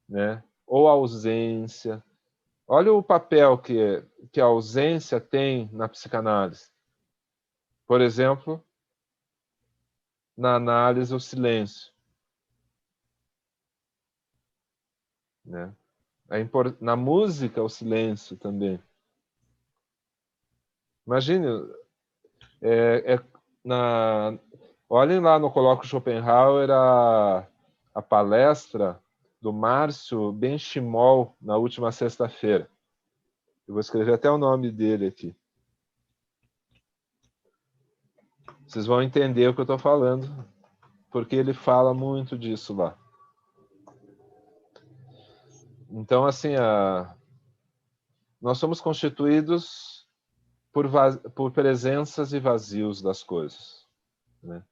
né, ou ausência. Olha o papel que a ausência tem na psicanálise. Por exemplo, na análise, o silêncio, né? Na música, o silêncio também. Imagine, olhem lá no Colóquio Schopenhauer a palestra do Márcio Benchimol na última sexta-feira. Eu vou escrever até o nome dele aqui. Vocês vão entender o que eu estou falando, porque ele fala muito disso lá. Então, assim, nós somos constituídos por presenças e vazios das coisas, né?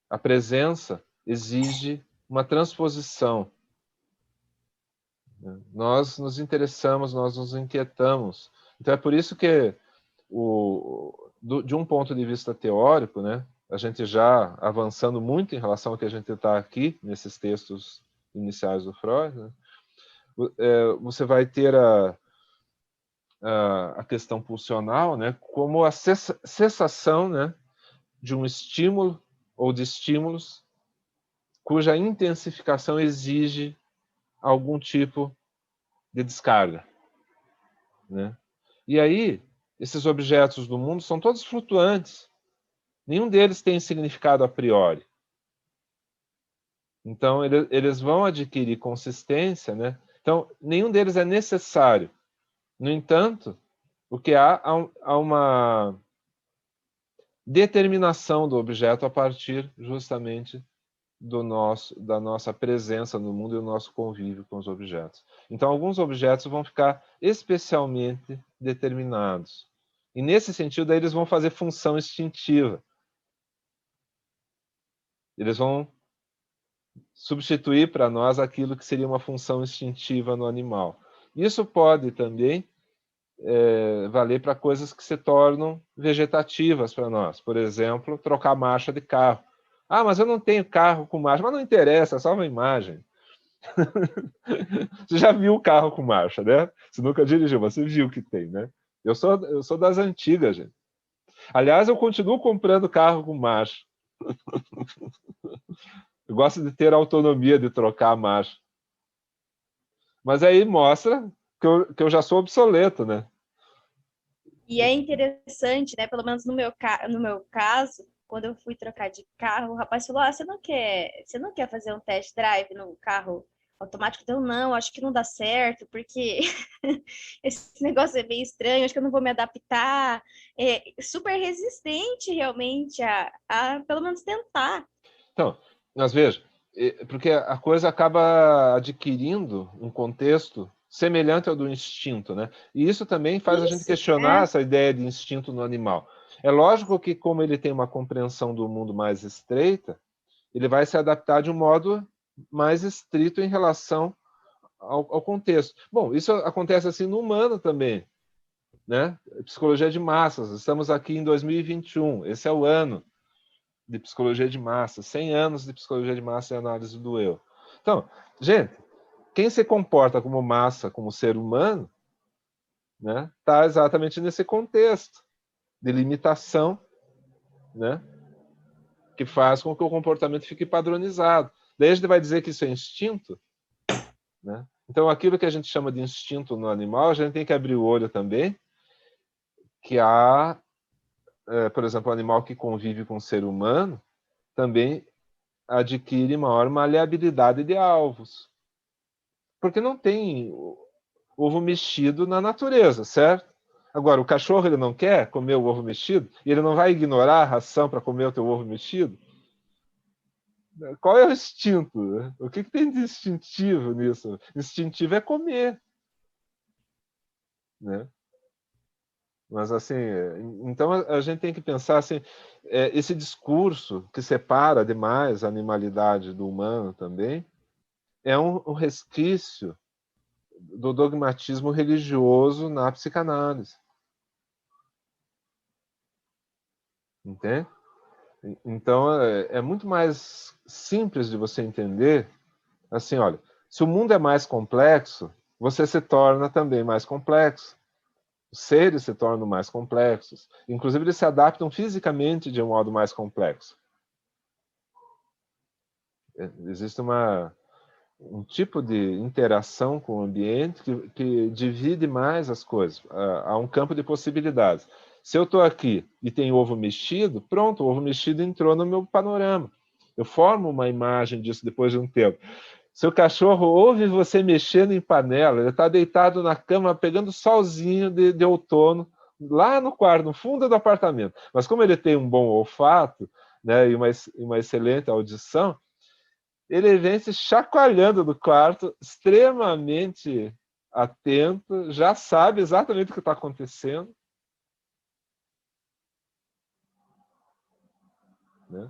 A presença exige uma transposição, né? Nós nos interessamos, nós nos inquietamos. Então, é por isso que, de um ponto de vista teórico, né, a gente já avançando muito em relação ao que a gente está aqui, nesses textos iniciais do Freud, né, você vai ter a questão pulsional, né, como a cessação, né, de um estímulo ou de estímulos cuja intensificação exige algum tipo de descarga, né? E aí, esses objetos do mundo são todos flutuantes. Nenhum deles tem significado a priori. Então, eles vão adquirir consistência, né? Então, nenhum deles é necessário. No entanto, o que há uma determinação do objeto a partir justamente da nossa presença no mundo e do nosso convívio com os objetos. Então, alguns objetos vão ficar especialmente determinados. E, nesse sentido, aí eles vão fazer função instintiva. Eles vão substituir para nós aquilo que seria uma função instintiva no animal. Isso pode também valer para coisas que se tornam vegetativas para nós. Por exemplo, trocar marcha de carro. Ah, mas eu não tenho carro com marcha. Mas não interessa, é só uma imagem. Você já viu o carro com marcha, né? Você nunca dirigiu, você viu que tem, né? Eu sou das antigas, gente. Aliás, eu continuo comprando carro com marcha. Eu gosto de ter a autonomia de trocar a marcha. Mas aí mostra que eu já sou obsoleto, né? E é interessante, né? Pelo menos no meu caso, quando eu fui trocar de carro, o rapaz falou: você não quer fazer um test drive no carro automático? Então, não, acho que não dá certo, porque esse negócio é meio estranho, acho que eu não vou me adaptar. É super resistente realmente a pelo menos tentar. Então, mas veja, porque a coisa acaba adquirindo um contexto semelhante ao do instinto, né? E isso também faz a gente questionar essa ideia de instinto no animal. É lógico que, como ele tem uma compreensão do mundo mais estreita, ele vai se adaptar de um modo mais estrito em relação ao contexto. Bom, isso acontece assim no humano também, né? Psicologia de massas. Estamos aqui em 2021. Esse é o ano de psicologia de massas. 100 anos de psicologia de massa e análise do eu. Então, gente, quem se comporta como massa, como ser humano, né, está exatamente nesse contexto de limitação, né, que faz com que o comportamento fique padronizado. Daí a gente vai dizer que isso é instinto, né? Então, aquilo que a gente chama de instinto no animal, a gente tem que abrir o olho também, que há, por exemplo, o animal que convive com o ser humano também adquire maior maleabilidade de alvos. Porque não tem ovo mexido na natureza, certo? Agora, o cachorro ele não quer comer o ovo mexido e ele não vai ignorar a ração para comer o teu ovo mexido? Qual é o instinto? O que tem de instintivo nisso? Instintivo é comer, né? Mas assim, então a gente tem que pensar assim, esse discurso que separa demais a animalidade do humano também é um resquício do dogmatismo religioso na psicanálise. Entende? Então, é muito mais simples de você entender, assim, olha, se o mundo é mais complexo, você se torna também mais complexo. Os seres se tornam mais complexos. Inclusive, eles se adaptam fisicamente de um modo mais complexo. Existe um tipo de interação com o ambiente que divide mais as coisas. Há um campo de possibilidades. Se eu estou aqui e tem ovo mexido, pronto, o ovo mexido entrou no meu panorama. Eu formo uma imagem disso depois de um tempo. Seu cachorro ouve você mexendo em panela, ele está deitado na cama pegando solzinho de outono, lá no quarto, no fundo do apartamento. Mas como ele tem um bom olfato, né, e uma excelente audição, ele vem se chacoalhando do quarto, extremamente atento, já sabe exatamente o que está acontecendo. Né?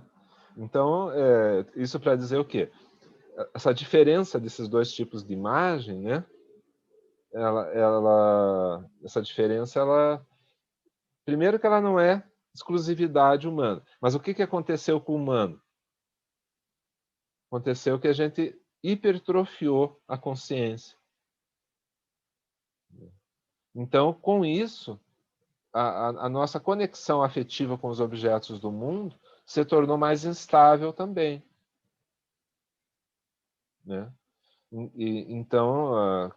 Então, isso para dizer o quê? Essa diferença desses dois tipos de imagem, né? Essa diferença, primeiro que ela não é exclusividade humana. Mas o que aconteceu com o humano? Aconteceu que a gente hipertrofiou a consciência. Então, com isso, a nossa conexão afetiva com os objetos do mundo se tornou mais instável também. Né? Então,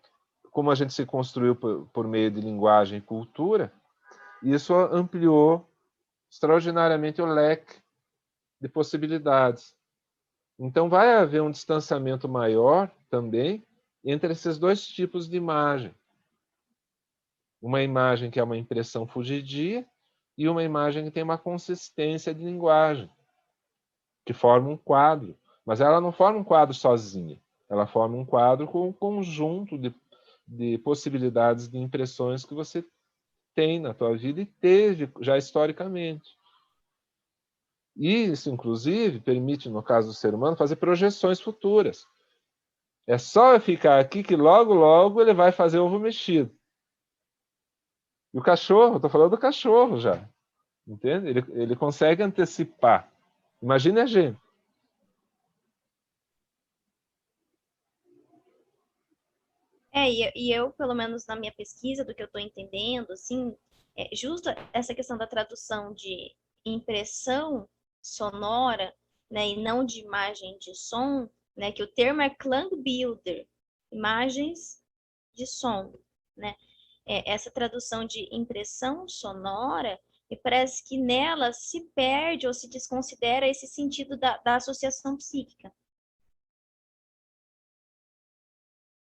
como a gente se construiu por meio de linguagem e cultura, isso ampliou extraordinariamente o leque de possibilidades. Então, vai haver um distanciamento maior também entre esses dois tipos de imagem. Uma imagem que é uma impressão fugidia e uma imagem que tem uma consistência de linguagem, que forma um quadro. Mas ela não forma um quadro sozinha. Ela forma um quadro com um conjunto de possibilidades de impressões que você tem na tua vida e teve já historicamente. E isso, inclusive, permite, no caso do ser humano, fazer projeções futuras. É só eu ficar aqui que logo, logo ele vai fazer ovo mexido. E o cachorro, estou falando do cachorro já. Entende? Ele consegue antecipar. Imagine a gente. E eu, pelo menos na minha pesquisa, do que eu estou entendendo, assim, justo essa questão da tradução de impressão sonora, né, e não de imagem de som, né, que o termo é Klangbilder, imagens de som, né? Essa tradução de impressão sonora, me parece que nela se perde ou se desconsidera esse sentido da associação psíquica.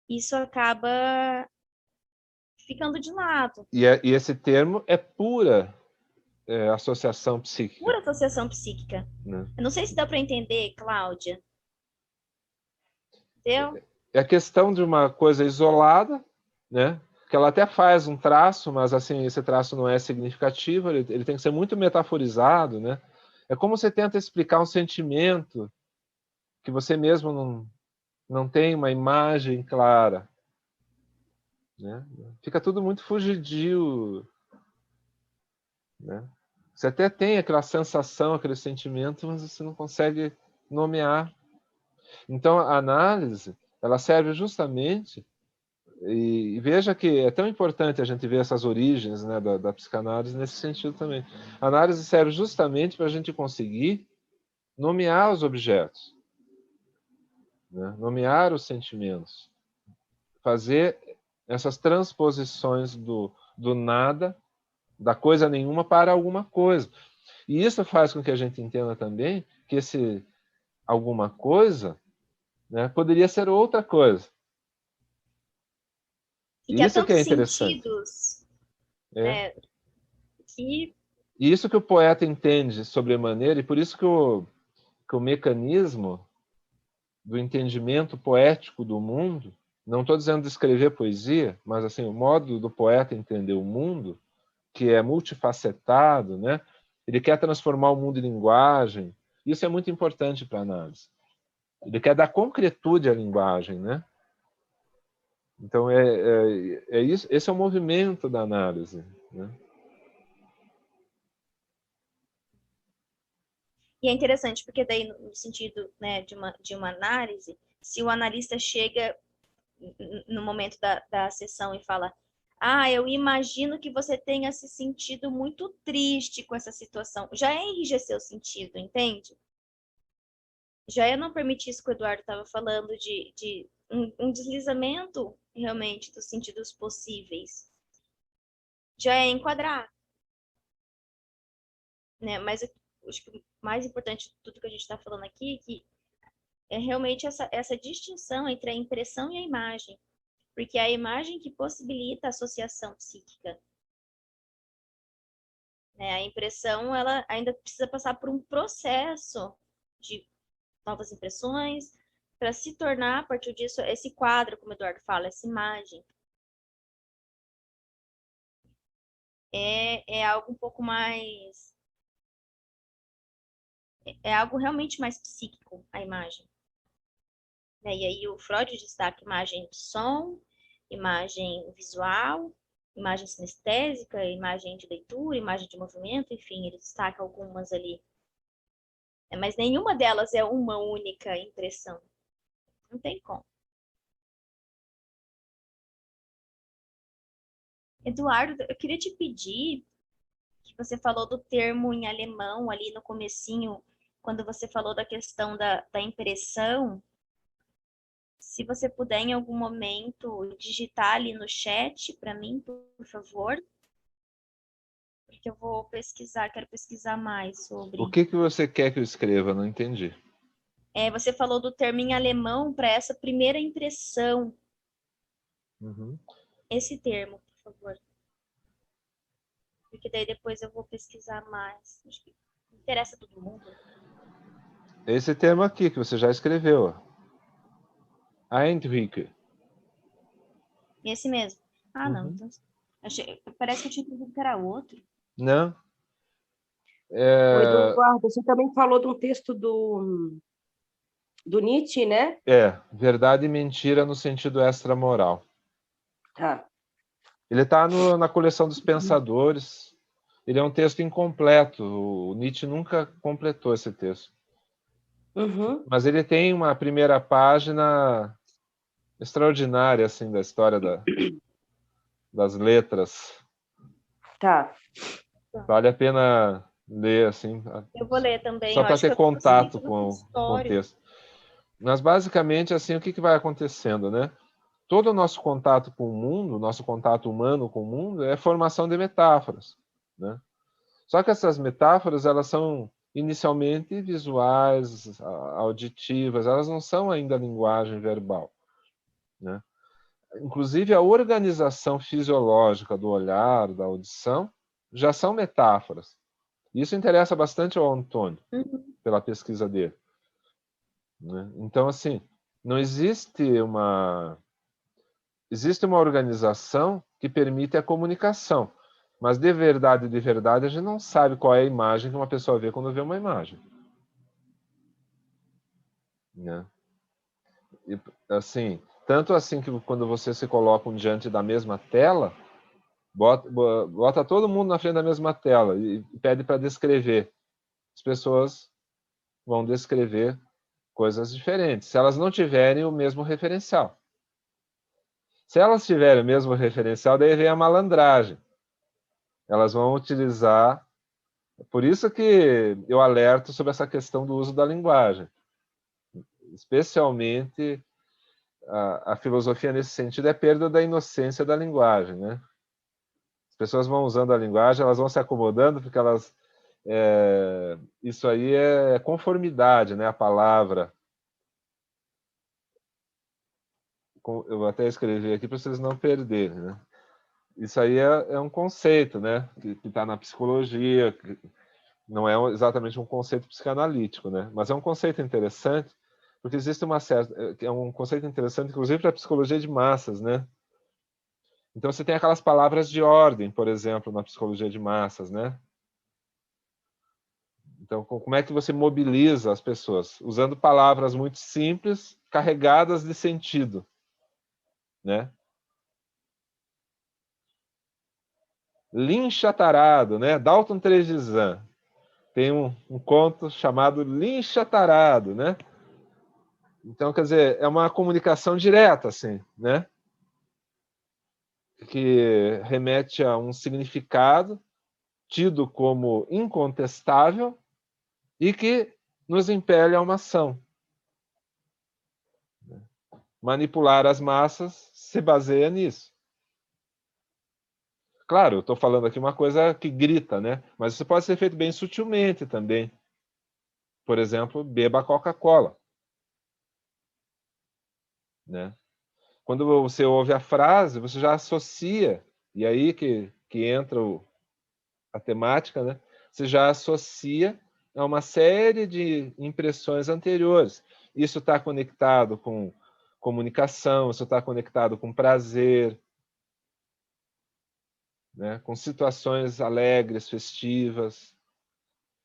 Isso acaba ficando de lado. E esse termo é pura associação psíquica. Pura associação psíquica. Né? Eu não sei se dá para entender, Cláudia. É a questão de uma coisa isolada, né? Que ela até faz um traço, mas assim, esse traço não é significativo, ele tem que ser muito metaforizado, né? É como você tenta explicar um sentimento que você mesmo não tem uma imagem clara, né? Fica tudo muito fugidio, né? Você até tem aquela sensação, aquele sentimento, mas você não consegue nomear. Então, a análise, ela serve justamente, e veja que é tão importante a gente ver essas origens, né, da psicanálise nesse sentido também. A análise serve justamente para a gente conseguir nomear os objetos, né? Nomear os sentimentos, fazer essas transposições do nada, da coisa nenhuma para alguma coisa. E isso faz com que a gente entenda também que esse alguma coisa, né, poderia ser outra coisa. E que há Isso que tantos é interessante. sentidos, É. né, que... E isso que o poeta entende sobremaneira, e por isso que o mecanismo do entendimento poético do mundo, não estou dizendo de escrever poesia, mas assim, o modo do poeta entender o mundo, que é multifacetado, né? Ele quer transformar o mundo em linguagem. Isso é muito importante para a análise. Ele quer dar concretude à linguagem, né? Então, isso, esse é o movimento da análise, né? E é interessante, porque daí, no sentido, né, de uma análise, se o analista chega no momento da sessão e fala: ah, eu imagino que você tenha se sentido muito triste com essa situação. Já é enrijecer o sentido, entende? Já é não permitir isso que o Eduardo estava falando, de um deslizamento realmente dos sentidos possíveis. Já é enquadrar, né? Mas acho que o mais importante de tudo que a gente está falando aqui é que é realmente essa distinção entre a impressão e a imagem. Porque é a imagem que possibilita a associação psíquica. Né? A impressão, ela ainda precisa passar por um processo de novas impressões, para se tornar, a partir disso, esse quadro, como o Eduardo fala, essa imagem. É algo um pouco mais... É algo realmente mais psíquico, a imagem. Né? E aí o Freud destaca imagem de som, imagem visual, imagem sinestésica, imagem de leitura, imagem de movimento, enfim, ele destaca algumas ali. Mas nenhuma delas é uma única impressão. Não tem como. Eduardo, eu queria te pedir que você falou do termo em alemão ali no comecinho, quando você falou da questão da impressão. Se você puder em algum momento digitar ali no chat para mim, por favor, porque eu vou pesquisar, quero pesquisar mais O sobre. que você quer que eu escreva? Não entendi. Você falou do termo em alemão para essa primeira impressão. Uhum. Esse termo, por favor. Porque daí depois eu vou pesquisar mais. Acho que interessa a todo mundo. Esse termo aqui que você já escreveu. Eindrücke. Esse mesmo. Ah, não. Uhum. Então, parece que eu tinha entendido que era outro. Não. O Eduardo, você também falou de um texto do Nietzsche, né? Verdade e mentira no sentido extramoral. Tá. Ele está na coleção dos pensadores. Ele é um texto incompleto. O Nietzsche nunca completou esse texto. Uhum. Mas ele tem uma primeira página extraordinária assim da história das letras. Tá. Vale a pena ler assim, Eu vou ler também. só Eu para acho que ter eu tô nesse contato livro com o histórico. texto. Mas basicamente assim, o que vai acontecendo, né? Todo o nosso contato com o mundo, nosso contato humano com o mundo é formação de metáforas, né? Só que essas metáforas, elas são inicialmente visuais, auditivas, elas não são ainda linguagem verbal, né? Inclusive, a organização fisiológica do olhar, da audição, já são metáforas. Isso interessa bastante ao Antônio, Uhum. pela pesquisa dele, né? Então, assim, Não existe existe uma organização que permite a comunicação, mas de verdade, a gente não sabe qual é a imagem que uma pessoa vê quando vê uma imagem, né? E, assim, tanto assim que quando você se coloca diante da mesma tela, bota todo mundo na frente da mesma tela e pede para descrever. As pessoas vão descrever coisas diferentes, se elas não tiverem o mesmo referencial. Se elas tiverem o mesmo referencial, daí vem a malandragem. Elas vão utilizar... Por isso que eu alerto sobre essa questão do uso da linguagem. Especialmente a filosofia nesse sentido é perda da inocência da linguagem, né? As pessoas vão usando a linguagem, elas vão se acomodando porque elas... isso aí é conformidade, né? A palavra. Eu vou até escrever aqui para vocês não perderem, né? Isso aí é um conceito, né? Que está na psicologia, que não é exatamente um conceito psicanalítico, né? Mas é um conceito interessante, porque existe uma certa... É um conceito interessante, inclusive, para a psicologia de massas, né? Então, você tem aquelas palavras de ordem, por exemplo, na psicologia de massas, né? Então, como é que você mobiliza as pessoas? Usando palavras muito simples, carregadas de sentido, né? Lincha tarado, né? Dalton Trevisan tem um conto chamado Lincha tarado, né? Então, quer dizer, é uma comunicação direta, assim, né? Que remete a um significado tido como incontestável e que nos impele a uma ação. Manipular as massas se baseia nisso. Claro, eu estou falando aqui uma coisa que grita, né? Mas isso pode ser feito bem sutilmente também. Por exemplo, beba Coca-Cola, né? Quando você ouve a frase, você já associa, e aí que entra a temática, né? Você já associa a uma série de impressões anteriores. Isso está conectado com comunicação, isso está conectado com prazer, né? Com situações alegres, festivas.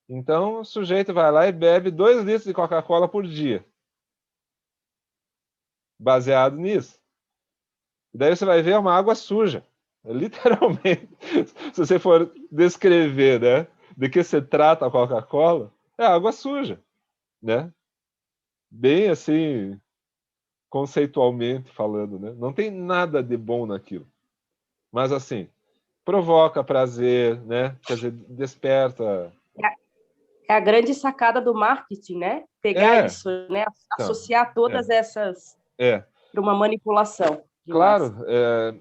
Então, o sujeito vai lá e bebe 2 litros de Coca-Cola por dia, baseado nisso. E daí você vai ver uma água suja. Literalmente, se você for descrever, né, de que se trata a Coca-Cola, é água suja, né? Bem assim, conceitualmente falando, né? Não tem nada de bom naquilo. Mas assim, provoca prazer, né? Quer dizer, desperta. É a grande sacada do marketing, né? Pegar isso, né? Então, Associar todas essas para uma manipulação de massa. claro,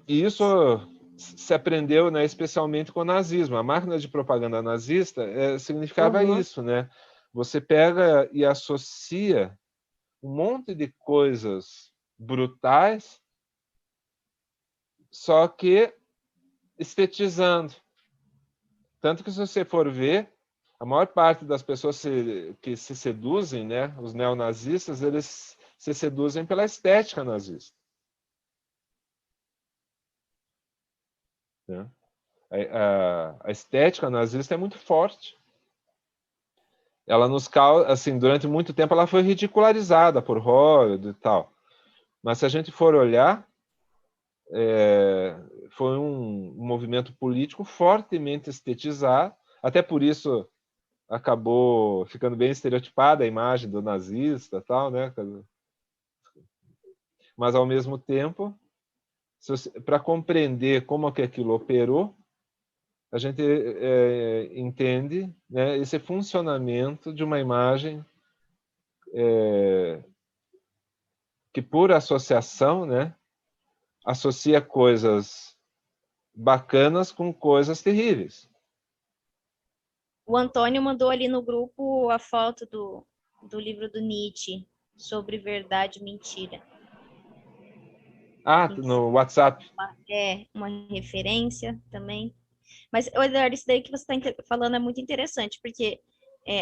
e isso se aprendeu, né, especialmente com o nazismo. A máquina de propaganda nazista significava isso, né? Você pega e associa um monte de coisas brutais, só que estetizando. Tanto que, se você for ver, a maior parte das pessoas que se seduzem, né, os neonazistas, eles se seduzem pela estética nazista, né? A estética nazista é muito forte. Ela nos causa, assim, durante muito tempo ela foi ridicularizada por Hollywood e tal. Mas se a gente for olhar, foi um movimento político fortemente estetizado. Até por isso acabou ficando bem estereotipada a imagem do nazista, tal, né? Mas ao mesmo tempo, para compreender como que aquilo operou, a gente entende, né, esse funcionamento de uma imagem que, por associação, né, associa coisas bacanas com coisas terríveis. O Antônio mandou ali no grupo a foto do livro do Nietzsche sobre verdade e mentira. Ah, no WhatsApp. Uma referência também. Mas, Eduardo, isso daí que você está falando é muito interessante, porque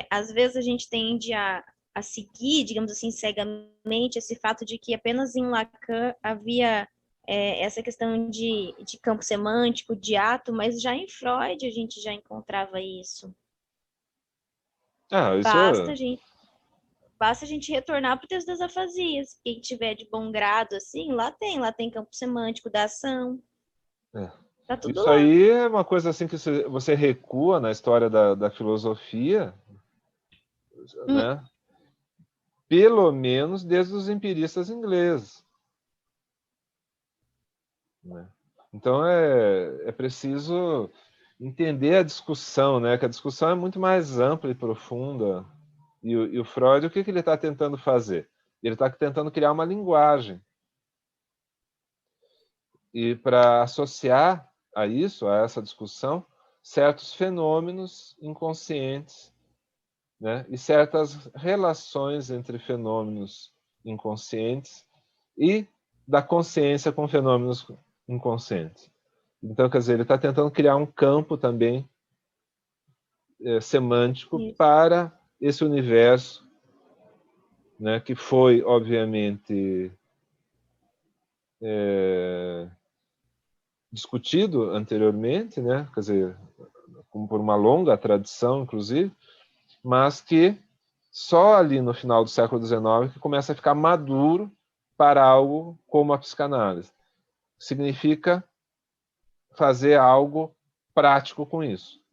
às vezes a gente tende a a seguir, digamos assim, cegamente, esse fato de que apenas em Lacan havia essa questão de campo semântico, de ato, mas já em Freud a gente já encontrava isso. Ah, isso Basta a gente, basta a gente retornar para o texto das afasias. Quem tiver de bom grado, assim, lá tem campo semântico da ação. é. Tá tudo Isso lá. aí é uma coisa assim que você recua na história da filosofia, Hum, né? Pelo menos desde os empiristas ingleses, né? Então é preciso entender a discussão, né? Que a discussão é muito mais ampla e profunda. E o Freud, o que ele está tentando fazer? Ele está tentando criar uma linguagem. E para associar a isso, a essa discussão, certos fenômenos inconscientes, né? E certas relações entre fenômenos inconscientes e da consciência com fenômenos inconscientes. Então, quer dizer, ele está tentando criar um campo também semântico isso. para esse universo, né, que foi, obviamente, discutido anteriormente, né, quer dizer, como por uma longa tradição, inclusive, mas que só ali no final do século XIX que começa a ficar maduro para algo como a psicanálise. Significa fazer algo prático com isso.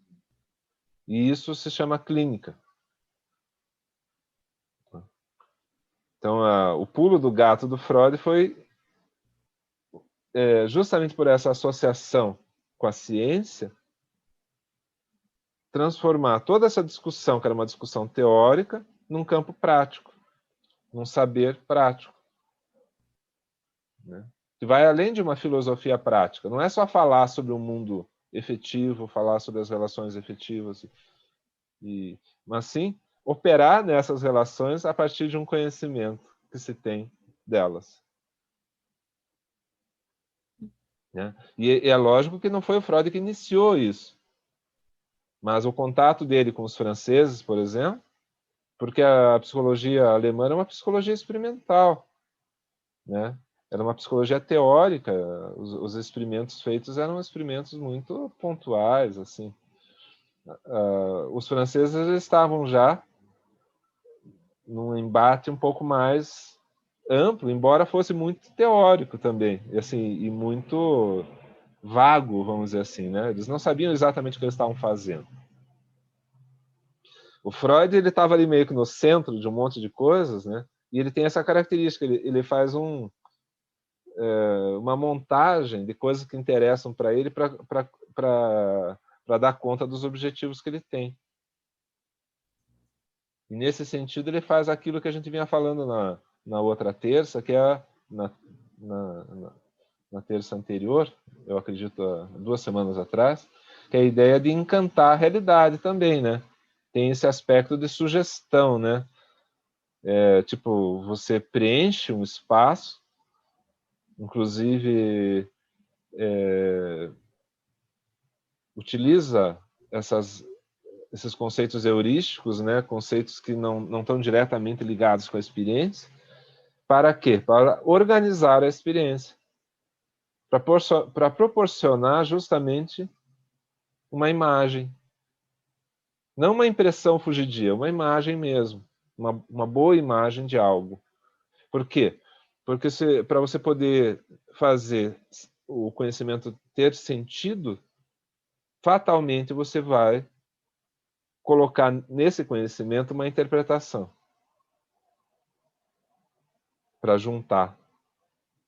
E isso se chama clínica. Então, o pulo do gato do Freud foi justamente por essa associação com a ciência, transformar toda essa discussão, que era uma discussão teórica, num campo prático, num saber prático, né? Que vai além de uma filosofia prática. Não é só falar sobre o mundo efetivo, falar sobre as relações efetivas, mas sim operar nessas relações a partir de um conhecimento que se tem delas. Né? E é lógico que não foi o Freud que iniciou isso, mas o contato dele com os franceses, por exemplo, porque a psicologia alemã era uma psicologia experimental, né? Era uma psicologia teórica, os experimentos feitos eram experimentos muito pontuais, assim. Os franceses estavam já num embate um pouco mais amplo, embora fosse muito teórico também, e assim, e muito vago, vamos dizer assim, né? Eles não sabiam exatamente o que eles estavam fazendo. O Freud, ele estava ali meio que no centro de um monte de coisas, né? E ele tem essa característica, ele faz uma montagem de coisas que interessam para ele para dar conta dos objetivos que ele tem. E nesse sentido, ele faz aquilo que a gente vinha falando na outra terça, que é na, na, na terça anterior, eu acredito, há 2 semanas atrás, que é a ideia de encantar a realidade também, né? Tem esse aspecto de sugestão, né? Tipo, você preenche um espaço, inclusive utiliza esses conceitos heurísticos, né? Conceitos que não estão diretamente ligados com a experiência. Para quê? Para organizar a experiência. Para proporcionar justamente uma imagem. Não uma impressão fugidia, uma imagem mesmo. Uma boa imagem de algo. Por quê? Porque para você poder fazer o conhecimento ter sentido, fatalmente você vai colocar nesse conhecimento uma interpretação para juntar,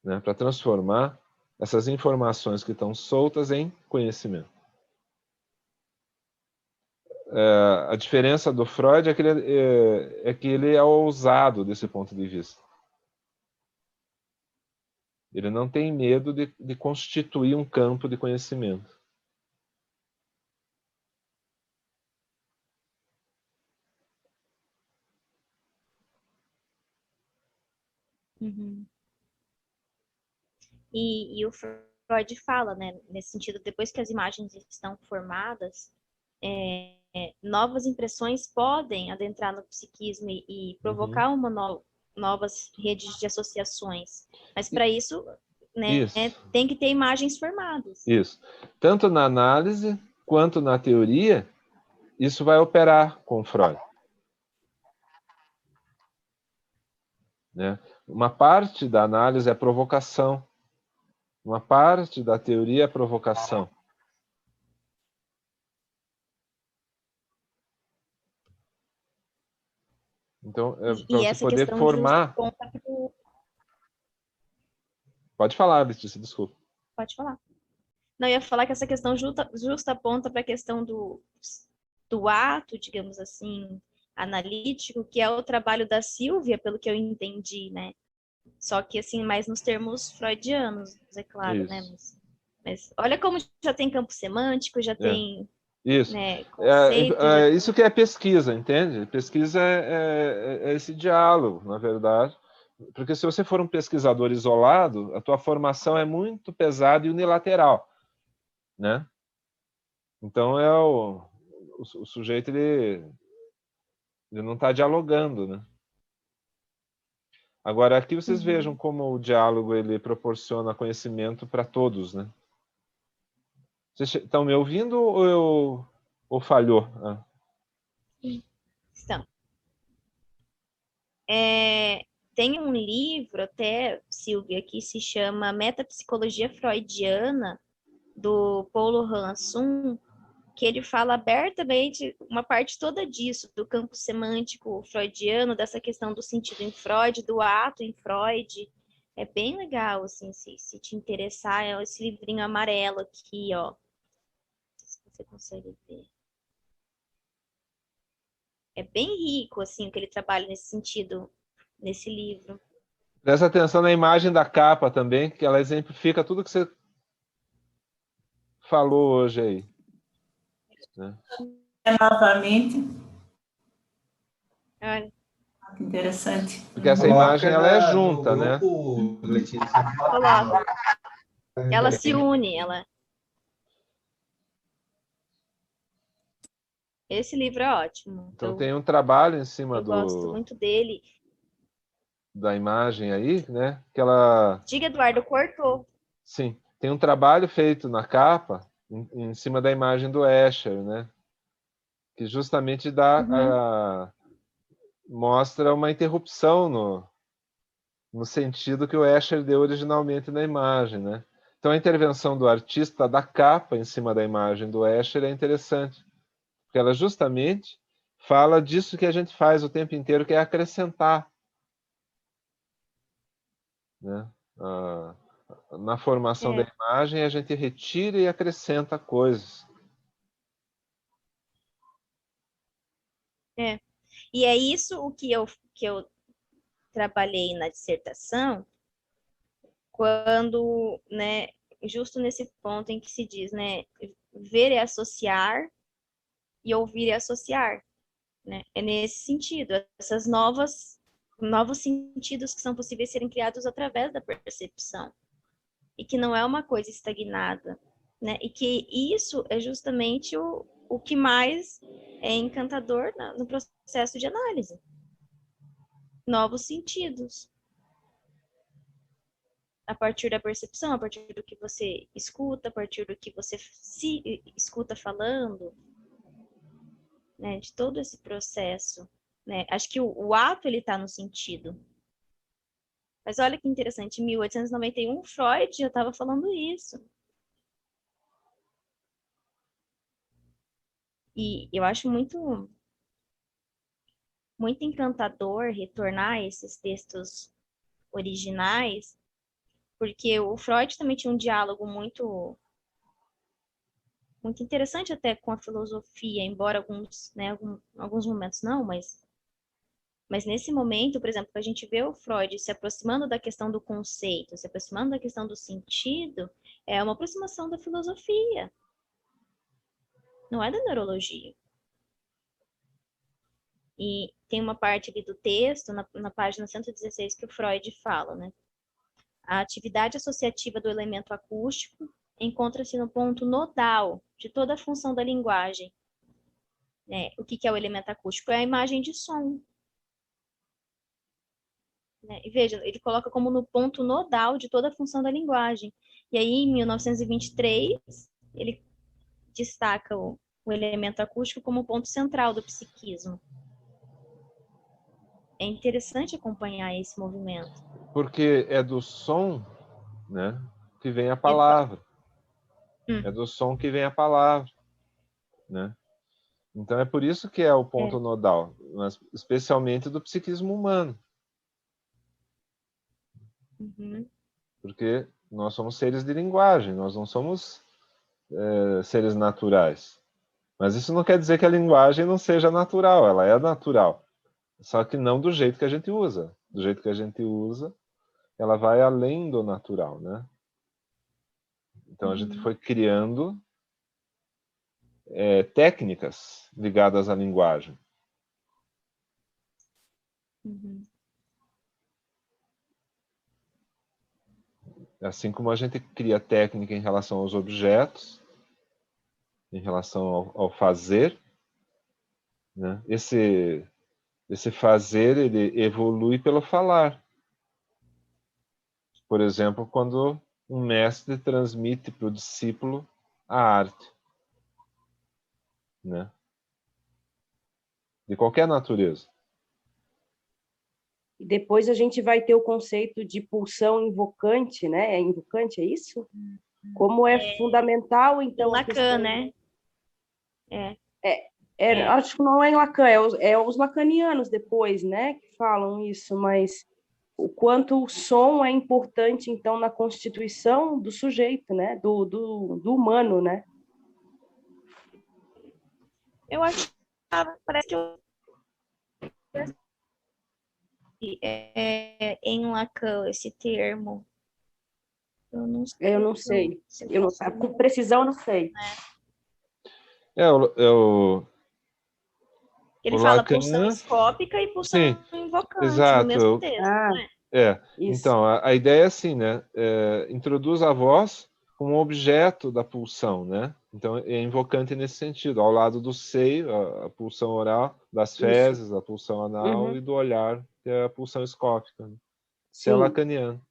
né? Para transformar essas informações que estão soltas em conhecimento. A diferença do Freud é que ele é ousado desse ponto de vista. Ele não tem medo de constituir um campo de conhecimento. Uhum. E o Freud fala, né, nesse sentido, depois que as imagens estão formadas, novas impressões podem adentrar no psiquismo e provocar novas redes de associações. Mas para isso, né, Isso. tem que ter imagens formadas. Isso. Tanto na análise quanto na teoria, isso vai operar com Freud. Né? Uma parte da análise é provocação. Uma parte da teoria é provocação. Então, para você essa poder questão formar... Pode falar, Letícia, desculpa. Pode falar. Não, eu ia falar que essa questão justa aponta para a questão do ato, digamos assim, analítico, que é o trabalho da Silvia, pelo que eu entendi, né? Só que, assim, mais nos termos freudianos, é claro, né? Mas olha como já tem campo semântico, já tem, isso. né, conceito. Isso que é pesquisa, entende? Pesquisa é esse diálogo, na verdade. Porque se você for um pesquisador isolado, a tua formação é muito pesada e unilateral, né? Então o sujeito ele não está dialogando, né? Agora aqui vocês vejam como o diálogo ele proporciona conhecimento para todos, né? Vocês estão me ouvindo ou falhou? Estão. Tem um livro, até, Silvia, que se chama Metapsicologia Freudiana, do Paulo Hansson, que ele fala abertamente uma parte toda disso, do campo semântico freudiano, dessa questão do sentido em Freud, do ato em Freud. É bem legal, assim, se te interessar, é esse livrinho amarelo aqui, ó. Não sei se você consegue ver. É bem rico, assim, o que ele trabalha nesse sentido, nesse livro. Presta atenção na imagem da capa também, que ela exemplifica tudo que você falou hoje aí. Né? Novamente. Olha. Interessante. Porque essa imagem ela é junta, né? Coloca. Ela se une, ela. Esse livro é ótimo. Então tem um trabalho em cima gosto muito dele. Da imagem aí, né? Que ela... Diga, Eduardo, cortou. Sim, tem um trabalho feito na capa em cima da imagem do Escher, né? Que justamente mostra uma interrupção no sentido que o Escher deu originalmente na imagem, né? Então a intervenção do artista da capa em cima da imagem do Escher é interessante, porque ela justamente fala disso que a gente faz o tempo inteiro, que é acrescentar, né? Na formação da imagem, a gente retira e acrescenta coisas. E é isso o que eu trabalhei na dissertação, quando, né, justo nesse ponto em que se diz, né, ver é associar e ouvir é associar, né? É nesse sentido, essas novos sentidos que são possíveis serem criados através da percepção, e que não é uma coisa estagnada, né? E que isso é justamente o que mais é encantador no processo de análise. Novos sentidos. A partir da percepção, a partir do que você escuta, a partir do que você se escuta falando, né? De todo esse processo, né? Acho que o ato, ele está no sentido. Mas olha que interessante, em 1891, Freud já estava falando isso. E eu acho muito encantador retornar a esses textos originais, porque o Freud também tinha um diálogo muito interessante até com a filosofia, embora alguns momentos não, mas nesse momento, por exemplo, que a gente vê o Freud se aproximando da questão do conceito, se aproximando da questão do sentido, é uma aproximação da filosofia, não é da neurologia. E tem uma parte ali do texto, na página 116, que o Freud fala, né? A atividade associativa do elemento acústico encontra-se no ponto nodal de toda a função da linguagem. né? O que é o elemento acústico? É a imagem de som. Né? E veja, ele coloca como no ponto nodal de toda a função da linguagem. E aí, em 1923, ele destaca o elemento acústico como ponto central do psiquismo. É interessante acompanhar esse movimento. Porque é do som, né, que vem a palavra. É do som que vem a palavra, né? Então é por isso que é o ponto nodal, mas especialmente do psiquismo humano. Uhum. Porque nós somos seres de linguagem, nós não somos seres naturais. Mas isso não quer dizer que a linguagem não seja natural, ela é natural. Só que não do jeito que a gente usa. Do jeito que a gente usa, ela vai além do natural, né? Então a gente foi criando técnicas ligadas à linguagem. Uhum. Assim como a gente cria técnica em relação aos objetos, em relação ao fazer, né? Esse fazer, ele evolui pelo falar. Por exemplo, quando um mestre transmite para o discípulo a arte, né? De qualquer natureza. E depois a gente vai ter o conceito de pulsão invocante, né? É invocante, é isso? Como é fundamental, então, a Lacan, questão... né? Acho que não é em Lacan, é os lacanianos depois, né, que falam isso, mas o quanto o som é importante, então, na constituição do sujeito, né, do humano, né? Eu acho que parece que em Lacan esse termo. Eu não Eu não sei sei, se eu eu não, posso... com precisão eu não sei. Ele O fala pulsão Lacan, escópica e sim, pulsão invocante no mesmo exato. texto, Ah, né? isso. Então, a ideia é assim, né? Introduz a voz como objeto da pulsão, né? Então, é invocante nesse sentido, ao lado do seio, a pulsão oral, das Isso. fezes, a pulsão anal, e do olhar, que é a pulsão escópica, né? Isso é Sim. lacaniano.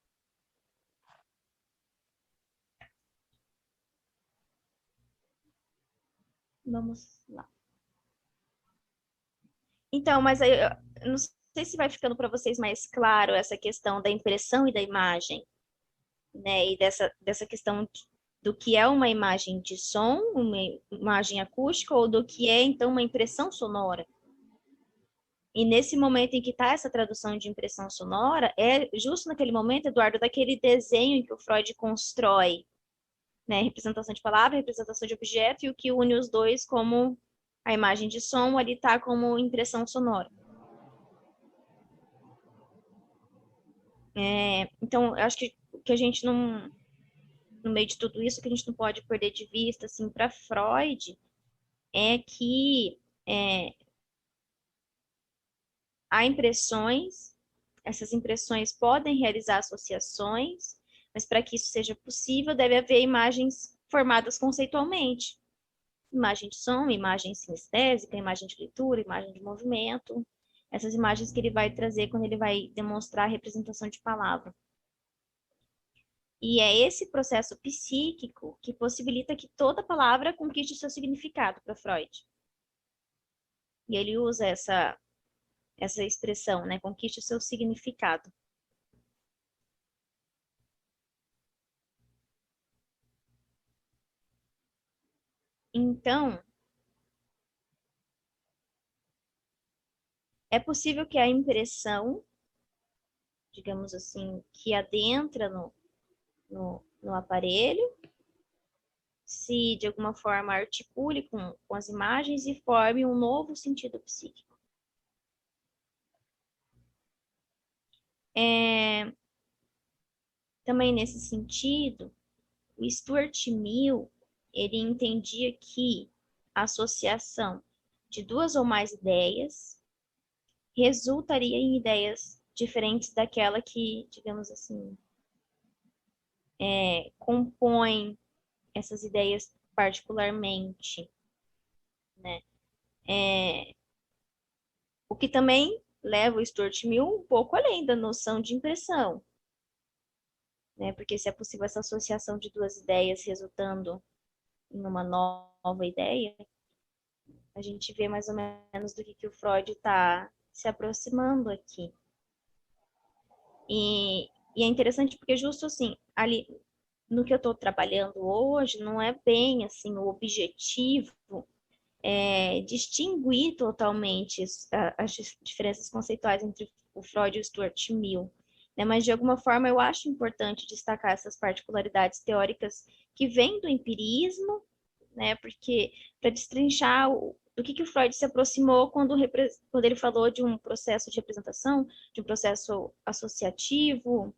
Vamos lá. Então, mas aí, eu não sei se vai ficando para vocês mais claro essa questão da impressão e da imagem, né? E dessa questão do que é uma imagem de som, uma imagem acústica, ou do que é, então, uma impressão sonora. E nesse momento em que está essa tradução de impressão sonora, é justo naquele momento, Eduardo, daquele desenho em que o Freud constrói, né? Representação de palavra, representação de objeto, e o que une os dois como a imagem de som, ali está como impressão sonora. Então, eu acho que a gente não, no meio de tudo isso, que a gente não pode perder de vista, assim, para Freud, é que há impressões, essas impressões podem realizar associações, mas para que isso seja possível, deve haver imagens formadas conceitualmente. Imagem de som, imagem sinestésica, imagem de leitura, imagem de movimento. Essas imagens que ele vai trazer quando ele vai demonstrar a representação de palavra. E é esse processo psíquico que possibilita que toda palavra conquiste o seu significado para Freud. E ele usa essa expressão, né? Conquiste o seu significado. Então, é possível que a impressão, digamos assim, que adentra no aparelho, se de alguma forma articule com as imagens e forme um novo sentido psíquico. Também nesse sentido, o Stuart Mill, ele entendia que a associação de duas ou mais ideias resultaria em ideias diferentes daquela que, digamos assim, compõe essas ideias particularmente, né? O que também leva o Stuart Mill um pouco além da noção de impressão, né? Porque se é possível essa associação de duas ideias resultando em uma nova ideia, a gente vê mais ou menos do que o Freud está se aproximando aqui. E é interessante porque justo assim, ali no que eu estou trabalhando hoje, não é bem assim o objetivo distinguir totalmente as diferenças conceituais entre o Freud e o Stuart Mill, né? Mas de alguma forma eu acho importante destacar essas particularidades teóricas que vêm do empirismo, né? Porque para destrinchar do que o Freud se aproximou quando ele falou de um processo de representação, de um processo associativo.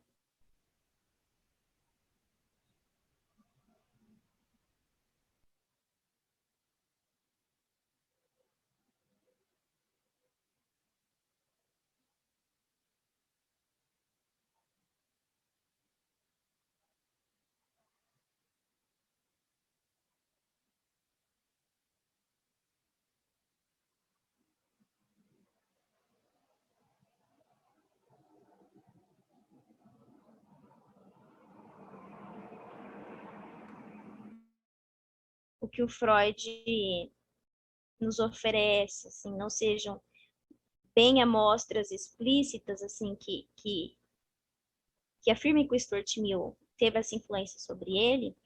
O que o Freud nos oferece, assim, não sejam bem amostras explícitas, assim, que afirmem que o Stuart Mill teve essa influência sobre ele,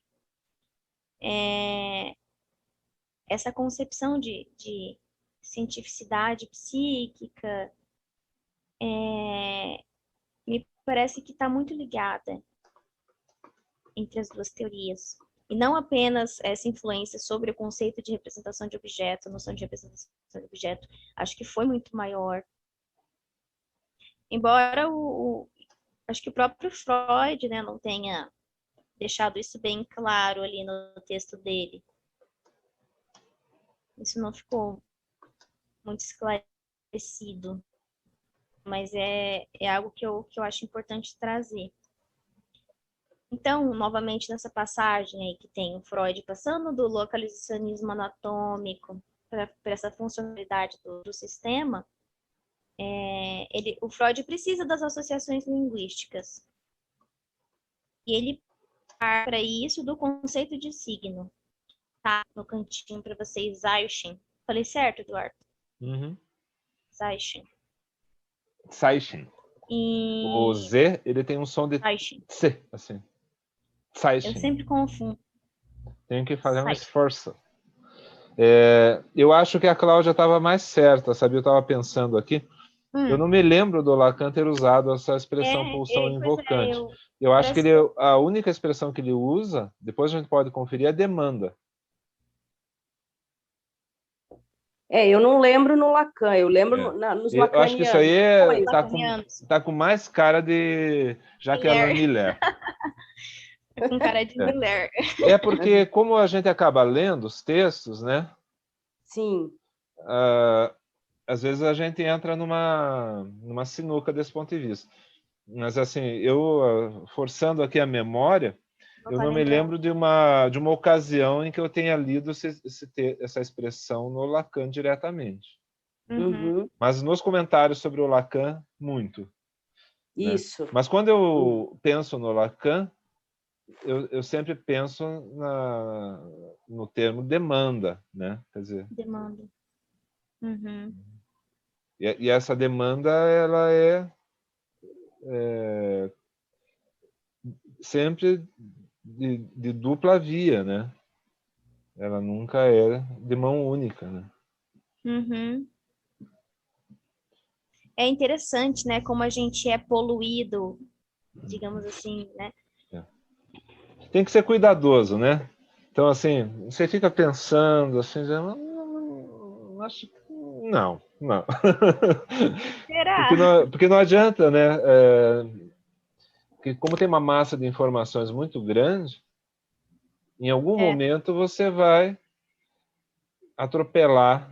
essa concepção de cientificidade psíquica me parece que está muito ligada entre as duas teorias. E não apenas essa influência sobre o conceito de representação de objeto, a noção de representação de objeto, acho que foi muito maior. Embora acho que o próprio Freud, né, não tenha deixado isso bem claro ali no texto dele. Isso não ficou muito esclarecido, mas é algo que eu acho importante trazer. Então, novamente, nessa passagem aí que tem o Freud passando do localizacionismo anatômico para essa funcionalidade do sistema, o Freud precisa das associações linguísticas. E ele parte para isso do conceito de signo. Tá no cantinho para vocês, Zeichen. Falei certo, Eduardo? Uhum. Zeichen. Zeichen. E... O Z, ele tem um som de Zeichen. C, assim. Eu Zeichen. sempre confundo. Tenho que fazer um Zeichen. esforço. Eu acho que a Cláudia estava mais certa, sabe? Eu estava pensando aqui. Eu não me lembro do Lacan ter usado essa expressão pulsão invocante. Eu acho que a única expressão que ele usa, depois a gente pode conferir, é demanda. Eu não lembro no Lacan, eu lembro nos lacanianos. Eu acho que isso aí tá com mais cara de Jacqueline Miller. Com cara de Miller. É porque, como a gente acaba lendo os textos, né? Sim. Às vezes a gente entra numa sinuca desse ponto de vista. Mas, assim, eu, forçando aqui a memória, eu não me lembro de uma ocasião em que eu tenha lido essa expressão no Lacan diretamente. Uhum. Mas nos comentários sobre o Lacan, muito. Isso. Né? Mas quando eu penso no Lacan, eu sempre penso no termo demanda, né? Quer dizer, demanda. Uhum. E essa demanda, ela é sempre de dupla via, né? Ela nunca é de mão única, né? Uhum. É interessante, né, como a gente é poluído, digamos assim, né? Tem que ser cuidadoso, né? Então, assim, você fica pensando, assim, acho que não. Será? Porque não adianta, né? Porque como tem uma massa de informações muito grande, em algum momento você vai atropelar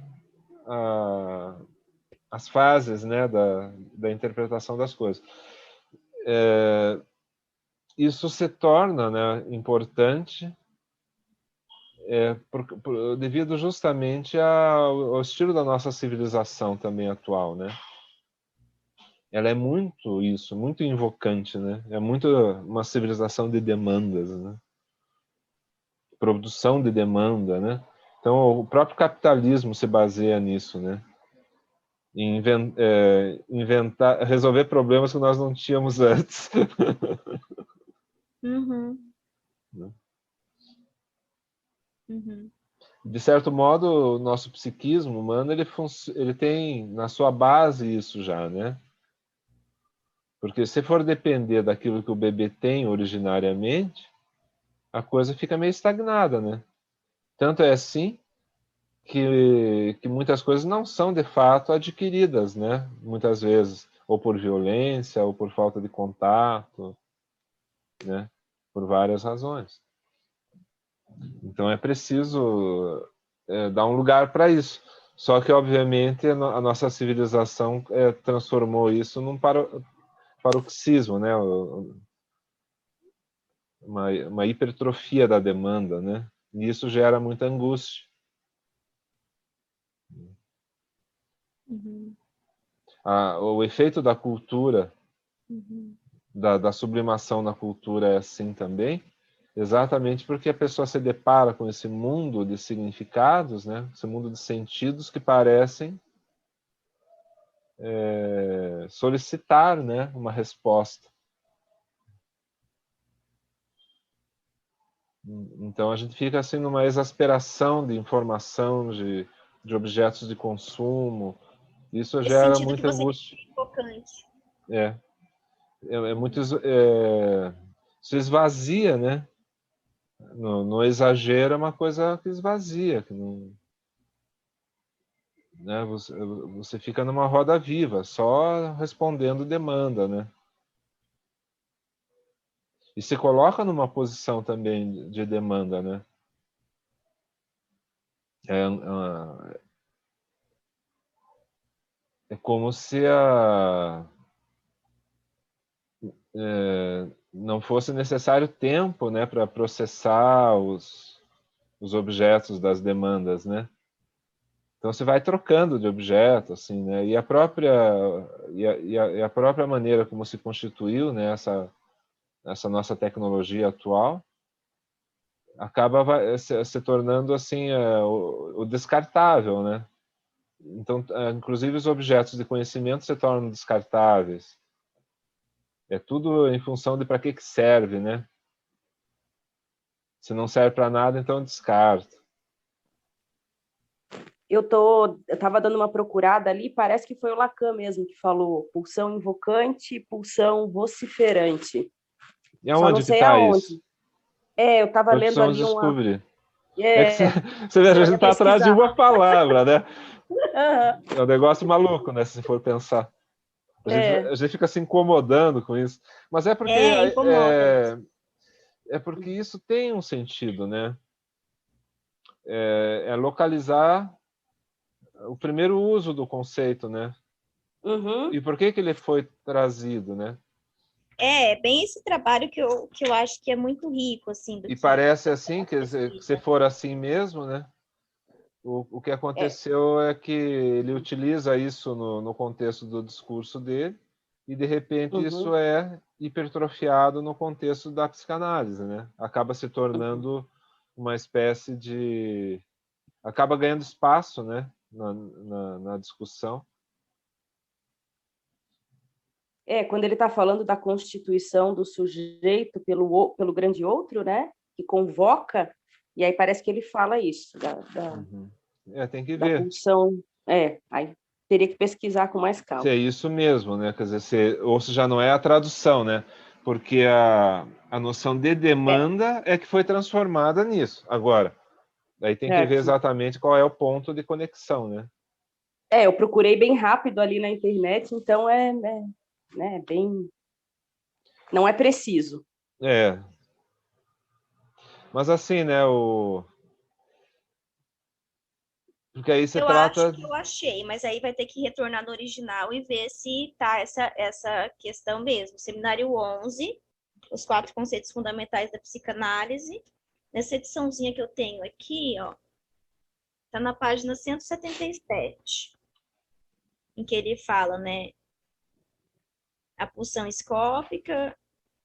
as fases, né, da interpretação das coisas. Isso se torna, né, importante devido justamente ao estilo da nossa civilização também atual, né? Ela é muito isso, muito invocante, né? É muito uma civilização de demandas, né? Produção de demanda, né? Então, o próprio capitalismo se baseia nisso, né? Em inventar, resolver problemas que nós não tínhamos antes. Uhum. Uhum. De certo modo, o nosso psiquismo humano, ele tem na sua base isso já, né? Porque se for depender daquilo que o bebê tem originariamente, a coisa fica meio estagnada, né? Tanto é assim que muitas coisas não são de fato adquiridas, né? Muitas vezes, ou por violência, ou por falta de contato, né? Por várias razões. Então é preciso dar um lugar para isso. Só que, obviamente, a nossa civilização transformou isso num paroxismo, né? Uma hipertrofia da demanda, né? E isso gera muita angústia. Uhum. O efeito da cultura, Uhum. da sublimação na cultura é assim também, exatamente porque a pessoa se depara com esse mundo de significados, né? Esse mundo de sentidos que parecem solicitar, né? Uma resposta. Então a gente fica assim numa exasperação de informação, de objetos de consumo. Isso Esse gera sentido que muita você angústia. disse é focante. É muito se esvazia, né? No exagero é uma coisa que esvazia, que não, né? Você fica numa roda viva, só respondendo demanda, né? E se coloca numa posição também de demanda, né? É como se não fosse necessário tempo, né, para processar os objetos das demandas, né? Então você vai trocando de objeto, assim, né? E a própria maneira como se constituiu, né, essa nossa tecnologia atual acaba se tornando assim o descartável, né? Então, inclusive os objetos de conhecimento se tornam descartáveis. É tudo em função de para que serve, né? Se não serve para nada, então descarta. Eu estava dando uma procurada ali, parece que foi o Lacan mesmo que falou pulsão invocante e pulsão vociferante. E Só não aonde que sei está isso? aonde. Eu estava Nós lendo precisamos ali uma. descobrir. É que É, você vê, a precisaria gente está atrás de pesquisar. uma palavra, né? Uhum, É um negócio maluco, né? Se for pensar. é, A gente fica se incomodando com isso. Mas Incomoda mesmo. é porque isso tem um sentido, né? É localizar o primeiro uso do conceito, né? uhum, E por que ele foi trazido, né? É bem esse trabalho que eu acho que é muito rico, assim, do E que parece assim, da que se pesquisa. for assim mesmo, né? O que é, aconteceu é que ele utiliza isso no contexto do discurso dele e, de repente, uhum, isso é hipertrofiado no contexto da psicanálise, né? Acaba se uhum. tornando uma espécie de... Acaba ganhando espaço, né? Na discussão. Quando ele está falando da constituição do sujeito pelo grande outro, né? Que convoca, e aí parece que ele fala isso, Uhum. Tem que da ver pulsão. Aí teria que pesquisar com mais se calma. é isso mesmo, né? Quer dizer, ou se já não é a tradução, né? Porque a noção de demanda é que foi transformada nisso. Agora, aí tem que ver Certo. exatamente qual é o ponto de conexão, né? Eu procurei bem rápido ali na internet, então né, bem. Não é preciso. É. Mas assim, né? Porque aí se Eu acho trata. que eu achei, mas aí vai ter que retornar no original e ver se tá essa questão mesmo. Seminário 11, os 4 conceitos fundamentais da psicanálise, nessa ediçãozinha que eu tenho aqui, ó, tá na página 177, em que ele fala, né, a pulsão escópica,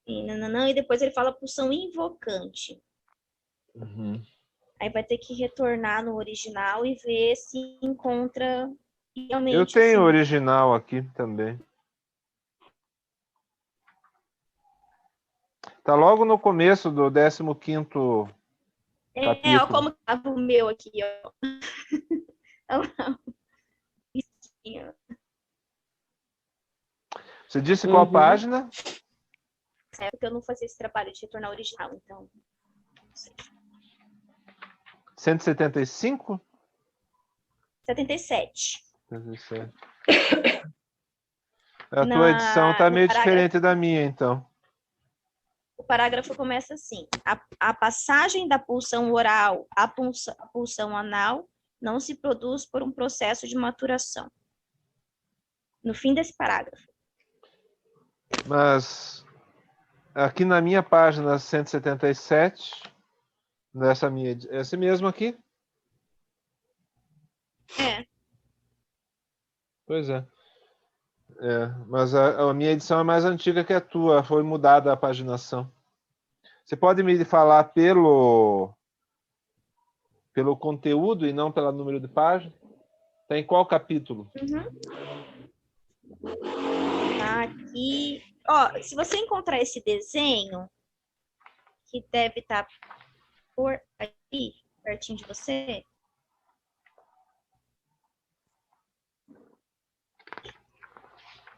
e nananã, e depois ele fala pulsão invocante. Uhum. Aí vai ter que retornar no original e ver se encontra realmente. Eu tenho o assim, original aqui também. Tá logo no começo do 15º ó, capítulo. como tava o meu aqui, ó. Você disse qual página? É porque eu não fazia esse trabalho de retornar ao original, então. Não sei. 175? 77. 77. A tua edição tá meio diferente da minha, então. O parágrafo começa assim: a passagem da pulsão oral à pulsão anal não se produz por um processo de maturação. No fim desse parágrafo. Mas aqui na minha página 177, nessa minha, esse mesmo aqui? É. Pois é. Mas a minha edição é mais antiga que a tua, foi mudada a paginação. Você pode me falar pelo conteúdo e não pelo número de página? Tá em qual capítulo? Tá aqui. Ó, se você encontrar esse desenho, que deve estar por aí, pertinho de você.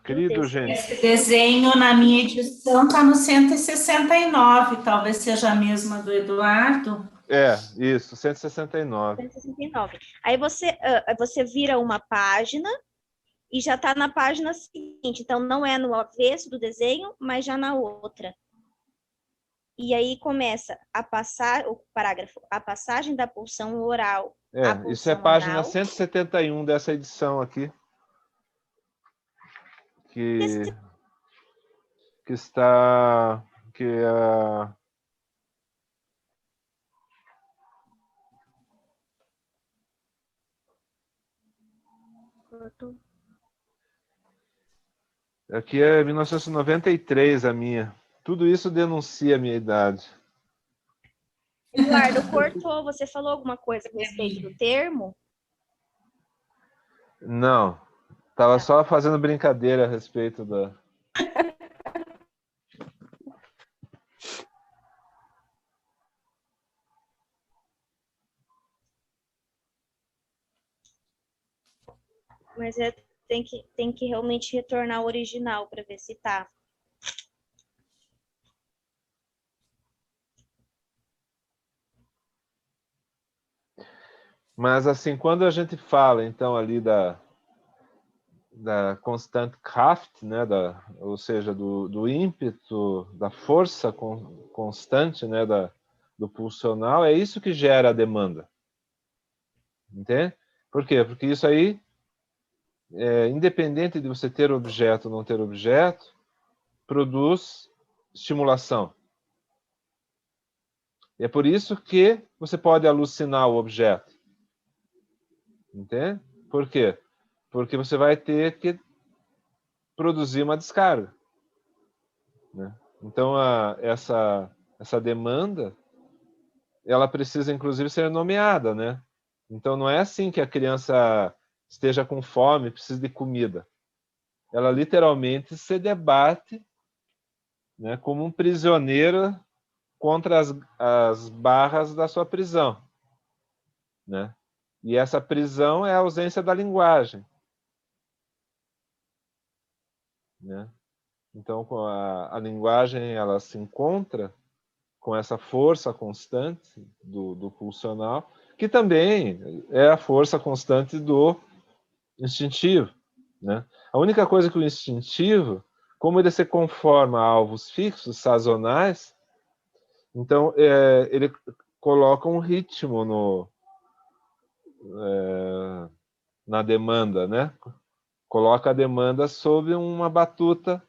Querido, gente. Esse desenho, na minha edição, está no 169, talvez seja a mesma do Eduardo. Isso, 169. 169. Aí você vira uma página e já está na página seguinte. Então, não é no avesso do desenho, mas já na outra. E aí começa o parágrafo, a passagem da pulsão oral à pulsão isso é página anal. 171 dessa edição aqui. Que está... Aqui é 1993 a minha. Tudo isso denuncia a minha idade. Eduardo, cortou. Você falou alguma coisa a respeito do termo? Não. Tava só fazendo brincadeira a respeito da... Mas tem que realmente retornar ao original para ver se tá. Mas assim, quando a gente fala então ali da constante Kraft, né, ou seja, do ímpeto, da força constante, né, do pulsional, é isso que gera a demanda. Entende? Por quê? Porque isso aí, independente de você ter objeto ou não ter objeto, produz estimulação. E é por isso que você pode alucinar o objeto. Entende? Por quê? Porque você vai ter que produzir uma descarga, né? Então, essa demanda, ela precisa, inclusive, ser nomeada, né? Então, não é assim que a criança esteja com fome, precisa de comida. Ela, literalmente, se debate, né, como um prisioneiro contra as barras da sua prisão, né? E essa prisão é a ausência da linguagem, né? Então, a linguagem ela se encontra com essa força constante do pulsional, que também é a força constante do instintivo, né? A única coisa que o instintivo, como ele se conforma a alvos fixos, sazonais, então ele coloca um ritmo na demanda, né? Coloca a demanda sob uma batuta